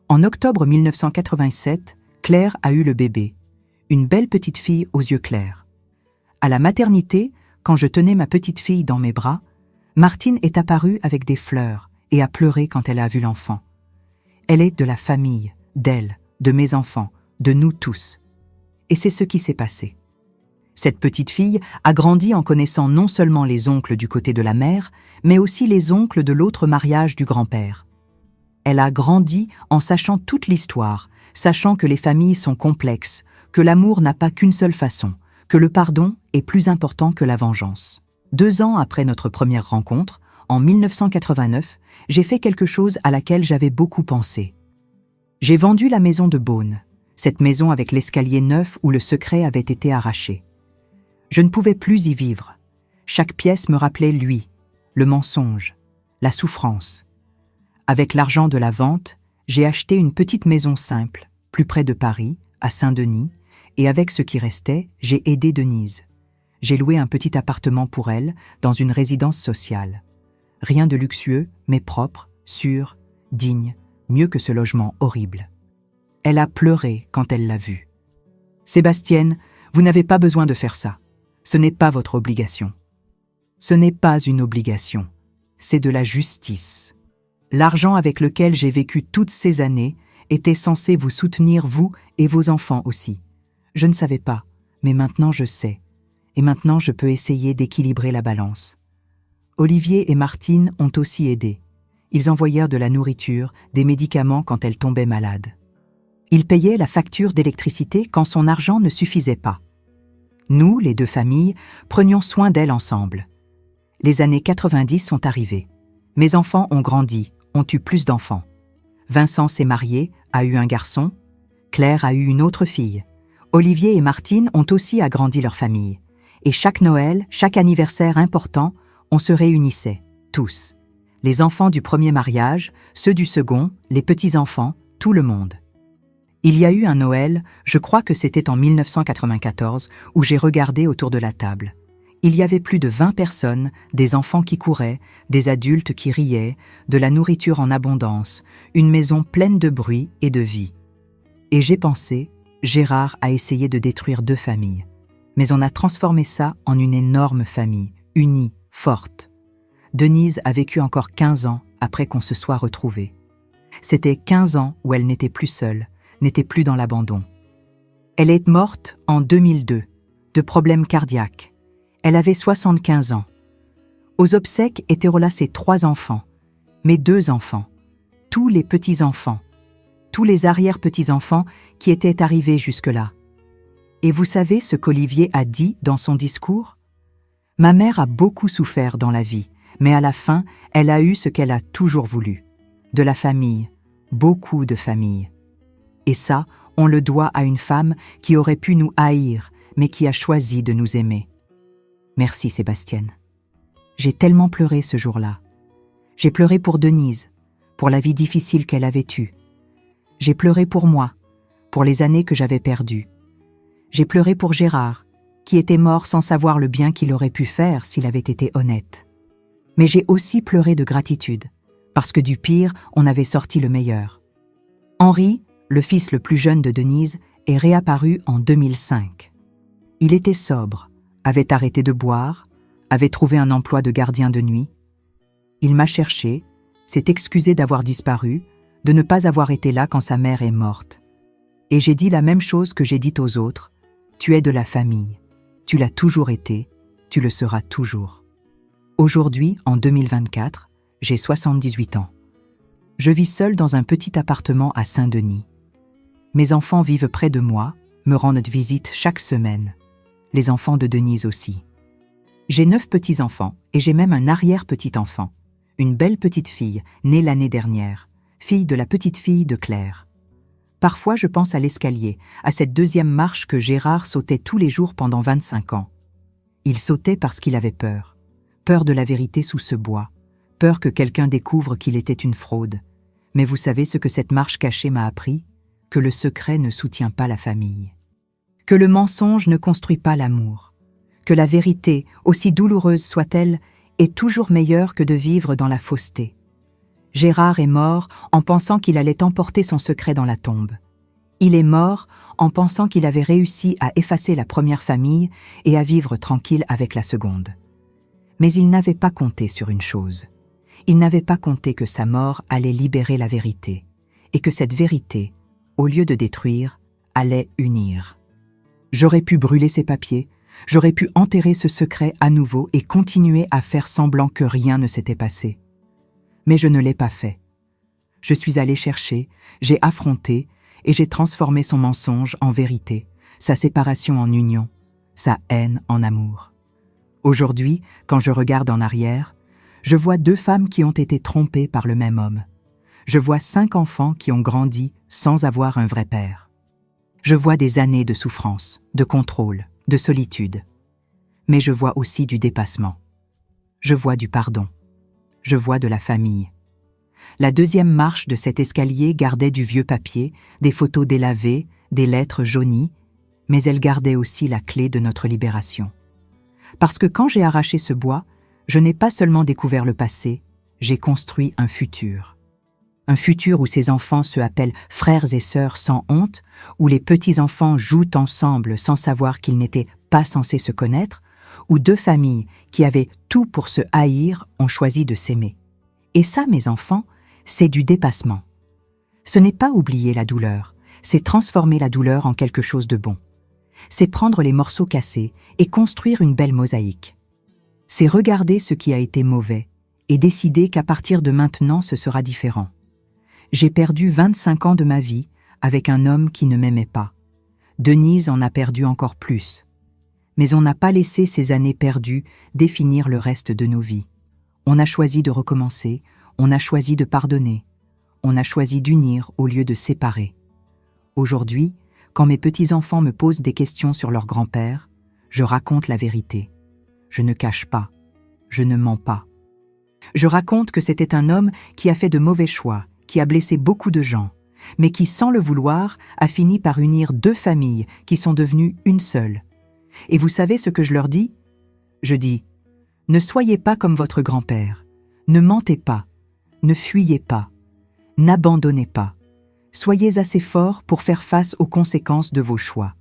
En octobre 1987, Claire a eu le bébé, une belle petite fille aux yeux clairs. À la maternité, quand je tenais ma petite fille dans mes bras, Martine est apparue avec des fleurs et a pleuré quand elle a vu l'enfant. Elle est de la famille, d'elle, de mes enfants, de nous tous. Et c'est ce qui s'est passé. Cette petite fille a grandi en connaissant non seulement les oncles du côté de la mère, mais aussi les oncles de l'autre mariage du grand-père. Elle a grandi en sachant toute l'histoire, sachant que les familles sont complexes, que l'amour n'a pas qu'une seule façon, que le pardon est plus important que la vengeance. 2 ans après notre première rencontre, en 1989, j'ai fait quelque chose à laquelle j'avais beaucoup pensé. J'ai vendu la maison de Beaune, cette maison avec l'escalier neuf où le secret avait été arraché. Je ne pouvais plus y vivre. Chaque pièce me rappelait lui, le mensonge, la souffrance. Avec l'argent de la vente, j'ai acheté une petite maison simple, plus près de Paris, à Saint-Denis, et avec ce qui restait, j'ai aidé Denise. J'ai loué un petit appartement pour elle, dans une résidence sociale. Rien de luxueux, mais propre, sûr, digne, mieux que ce logement horrible. Elle a pleuré quand elle l'a vu. « Sébastienne, vous n'avez pas besoin de faire ça. Ce n'est pas votre obligation. » Ce n'est pas une obligation, c'est de la justice. L'argent avec lequel j'ai vécu toutes ces années était censé vous soutenir, vous et vos enfants aussi. Je ne savais pas, mais maintenant je sais. Et maintenant je peux essayer d'équilibrer la balance. Olivier et Martine ont aussi aidé. Ils envoyèrent de la nourriture, des médicaments quand elle tombait malade. Ils payaient la facture d'électricité quand son argent ne suffisait pas. Nous, les deux familles, prenions soin d'elle ensemble. Les années 90 sont arrivées. Mes enfants ont grandi, ont eu plus d'enfants. Vincent s'est marié, a eu un garçon. Claire a eu une autre fille. Olivier et Martine ont aussi agrandi leur famille. Et chaque Noël, chaque anniversaire important, on se réunissait, tous. Les enfants du premier mariage, ceux du second, les petits-enfants, tout le monde. Il y a eu un Noël, je crois que c'était en 1994, où j'ai regardé autour de la table. Il y avait plus de 20 personnes, des enfants qui couraient, des adultes qui riaient, de la nourriture en abondance, une maison pleine de bruit et de vie. Et j'ai pensé, Gérard a essayé de détruire 2 familles. Mais on a transformé ça en une énorme famille, unie, forte. Denise a vécu encore 15 ans après qu'on se soit retrouvés. C'était 15 ans où elle n'était plus seule, n'était plus dans l'abandon. Elle est morte en 2002, de problèmes cardiaques. Elle avait 75 ans. Aux obsèques étaient relâchés 3 enfants, mes 2 enfants, tous les petits-enfants, tous les arrière-petits-enfants qui étaient arrivés jusque-là. Et vous savez ce qu'Olivier a dit dans son discours ? Ma mère a beaucoup souffert dans la vie, mais à la fin, elle a eu ce qu'elle a toujours voulu. De la famille, beaucoup de famille. Et ça, on le doit à une femme qui aurait pu nous haïr, mais qui a choisi de nous aimer. Merci Sébastienne. J'ai tellement pleuré ce jour-là. J'ai pleuré pour Denise, pour la vie difficile qu'elle avait eue. J'ai pleuré pour moi, pour les années que j'avais perdues. J'ai pleuré pour Gérard, qui était mort sans savoir le bien qu'il aurait pu faire s'il avait été honnête. Mais j'ai aussi pleuré de gratitude, parce que du pire, on avait sorti le meilleur. Henri, le fils le plus jeune de Denise, est réapparu en 2005. Il était sobre, avait arrêté de boire, avait trouvé un emploi de gardien de nuit. Il m'a cherché, s'est excusé d'avoir disparu, de ne pas avoir été là quand sa mère est morte. Et j'ai dit la même chose que j'ai dite aux autres, tu es de la famille, tu l'as toujours été, tu le seras toujours. Aujourd'hui, en 2024, j'ai 78 ans. Je vis seule dans un petit appartement à Saint-Denis. Mes enfants vivent près de moi, me rendent visite chaque semaine. Les enfants de Denise aussi. J'ai 9 petits-enfants et j'ai même un arrière-petit-enfant. Une belle petite fille, née l'année dernière, fille de la petite fille de Claire. Parfois, je pense à l'escalier, à cette 2e marche que Gérard sautait tous les jours pendant 25 ans. Il sautait parce qu'il avait peur. Peur de la vérité sous ce bois. Peur que quelqu'un découvre qu'il était une fraude. Mais vous savez ce que cette marche cachée m'a appris ? Que le secret ne soutient pas la famille. Que le mensonge ne construit pas l'amour. Que la vérité, aussi douloureuse soit-elle, est toujours meilleure que de vivre dans la fausseté. Gérard est mort en pensant qu'il allait emporter son secret dans la tombe. Il est mort en pensant qu'il avait réussi à effacer la première famille et à vivre tranquille avec la seconde. Mais il n'avait pas compté sur une chose. Il n'avait pas compté que sa mort allait libérer la vérité, et que cette vérité, au lieu de détruire, allait unir. J'aurais pu brûler ces papiers, j'aurais pu enterrer ce secret à nouveau et continuer à faire semblant que rien ne s'était passé. Mais je ne l'ai pas fait. Je suis allée chercher, j'ai affronté et j'ai transformé son mensonge en vérité, sa séparation en union, sa haine en amour. Aujourd'hui, quand je regarde en arrière, je vois 2 femmes qui ont été trompées par le même homme. Je vois 5 enfants qui ont grandi sans avoir un vrai père. Je vois des années de souffrance, de contrôle, de solitude. Mais je vois aussi du dépassement. Je vois du pardon. Je vois de la famille. La 2e marche de cet escalier gardait du vieux papier, des photos délavées, des lettres jaunies, mais elle gardait aussi la clé de notre libération. Parce que quand j'ai arraché ce bois, je n'ai pas seulement découvert le passé, j'ai construit un futur. Un futur où ces enfants se appellent frères et sœurs sans honte, où les petits-enfants jouent ensemble sans savoir qu'ils n'étaient pas censés se connaître, où 2 familles qui avaient tout pour se haïr ont choisi de s'aimer. Et ça, mes enfants, c'est du dépassement. Ce n'est pas oublier la douleur, c'est transformer la douleur en quelque chose de bon. C'est prendre les morceaux cassés et construire une belle mosaïque. C'est regarder ce qui a été mauvais et décider qu'à partir de maintenant, ce sera différent. J'ai perdu 25 ans de ma vie avec un homme qui ne m'aimait pas. Denise en a perdu encore plus. Mais on n'a pas laissé ces années perdues définir le reste de nos vies. On a choisi de recommencer, On a choisi de pardonner. On a choisi d'unir au lieu de séparer. Aujourd'hui, quand mes petits-enfants me posent des questions sur leur grand-père, je raconte la vérité. Je ne cache pas. Je ne mens pas. Je raconte que c'était un homme qui a fait de mauvais choix, qui a blessé beaucoup de gens, mais qui, sans le vouloir, a fini par unir deux familles qui sont devenues une seule. Et vous savez ce que je leur dis? Je dis, ne soyez pas comme votre grand-père, ne mentez pas, ne fuyez pas, n'abandonnez pas. Soyez assez forts pour faire face aux conséquences de vos choix.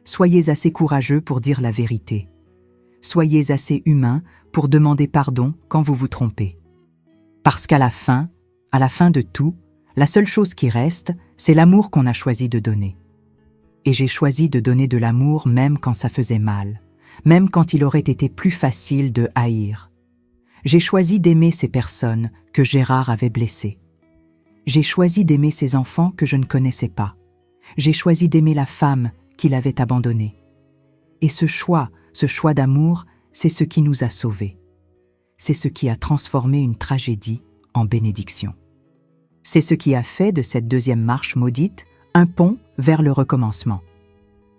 Soyez assez courageux pour dire la vérité. Soyez assez humain pour demander pardon quand vous vous trompez. Parce qu'à la fin de tout, la seule chose qui reste, c'est l'amour qu'on a choisi de donner. Et j'ai choisi de donner de l'amour même quand ça faisait mal, même quand il aurait été plus facile de haïr. J'ai choisi d'aimer ces personnes que Gérard avait blessées. J'ai choisi d'aimer ces enfants que je ne connaissais pas. J'ai choisi d'aimer la femme qu'il avait abandonnée. Et ce choix d'amour, c'est ce qui nous a sauvés. C'est ce qui a transformé une tragédie en bénédiction. C'est ce qui a fait de cette deuxième marche maudite un pont vers le recommencement.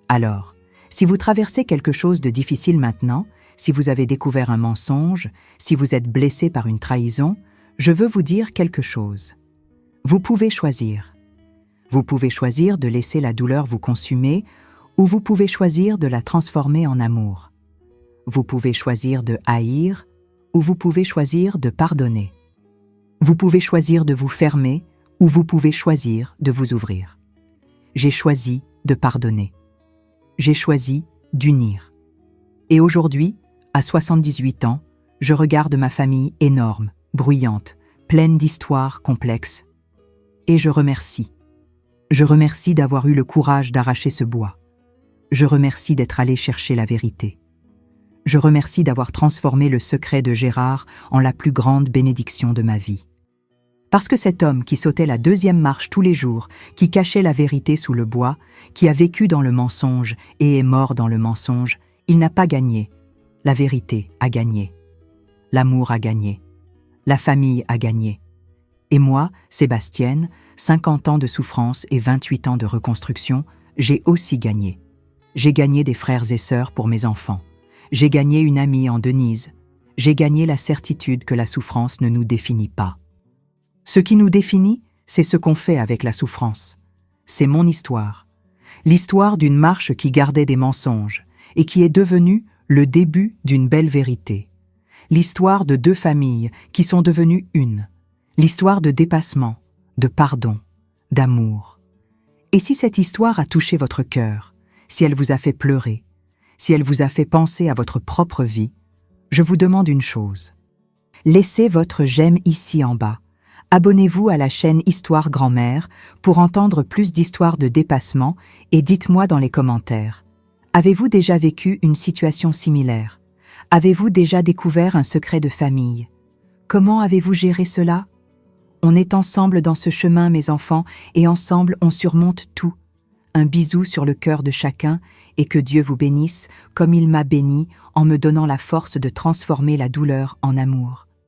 Alors, si vous traversez quelque chose de difficile maintenant, si vous avez découvert un mensonge, si vous êtes blessé par une trahison, je veux vous dire quelque chose. Vous pouvez choisir. Vous pouvez choisir de laisser la douleur vous consumer ou vous pouvez choisir de la transformer en amour. Vous pouvez choisir de haïr ou vous pouvez choisir de pardonner. Vous pouvez choisir de vous fermer ou vous pouvez choisir de vous ouvrir. J'ai choisi de pardonner. J'ai choisi d'unir. Et aujourd'hui, à 78 ans, je regarde ma famille énorme, bruyante, pleine d'histoires complexes. Et je remercie. Je remercie d'avoir eu le courage d'arracher ce bois. Je remercie d'être allé chercher la vérité. Je remercie d'avoir transformé le secret de Gérard en la plus grande bénédiction de ma vie. Parce que cet homme qui sautait la deuxième marche tous les jours, qui cachait la vérité sous le bois, qui a vécu dans le mensonge et est mort dans le mensonge, il n'a pas gagné. La vérité a gagné. L'amour a gagné. La famille a gagné. Et moi, Sébastienne, 50 ans de souffrance et 28 ans de reconstruction, j'ai aussi gagné. J'ai gagné des frères et sœurs pour mes enfants. J'ai gagné une amie en Denise. J'ai gagné la certitude que la souffrance ne nous définit pas. Ce qui nous définit, c'est ce qu'on fait avec la souffrance. C'est mon histoire. L'histoire d'une marche qui gardait des mensonges et qui est devenue le début d'une belle vérité. L'histoire de deux familles qui sont devenues une. L'histoire de dépassement, de pardon, d'amour. Et si cette histoire a touché votre cœur, si elle vous a fait pleurer, si elle vous a fait penser à votre propre vie, je vous demande une chose. Laissez votre j'aime ici en bas. Abonnez-vous à la chaîne Histoire Grand-Mère pour entendre plus d'histoires de dépassement et dites-moi dans les commentaires. Avez-vous déjà vécu une situation similaire? Avez-vous déjà découvert un secret de famille? Comment avez-vous géré cela? On est ensemble dans ce chemin, mes enfants, et ensemble on surmonte tout. Un bisou sur le cœur de chacun et que Dieu vous bénisse comme il m'a béni en me donnant la force de transformer la douleur en amour.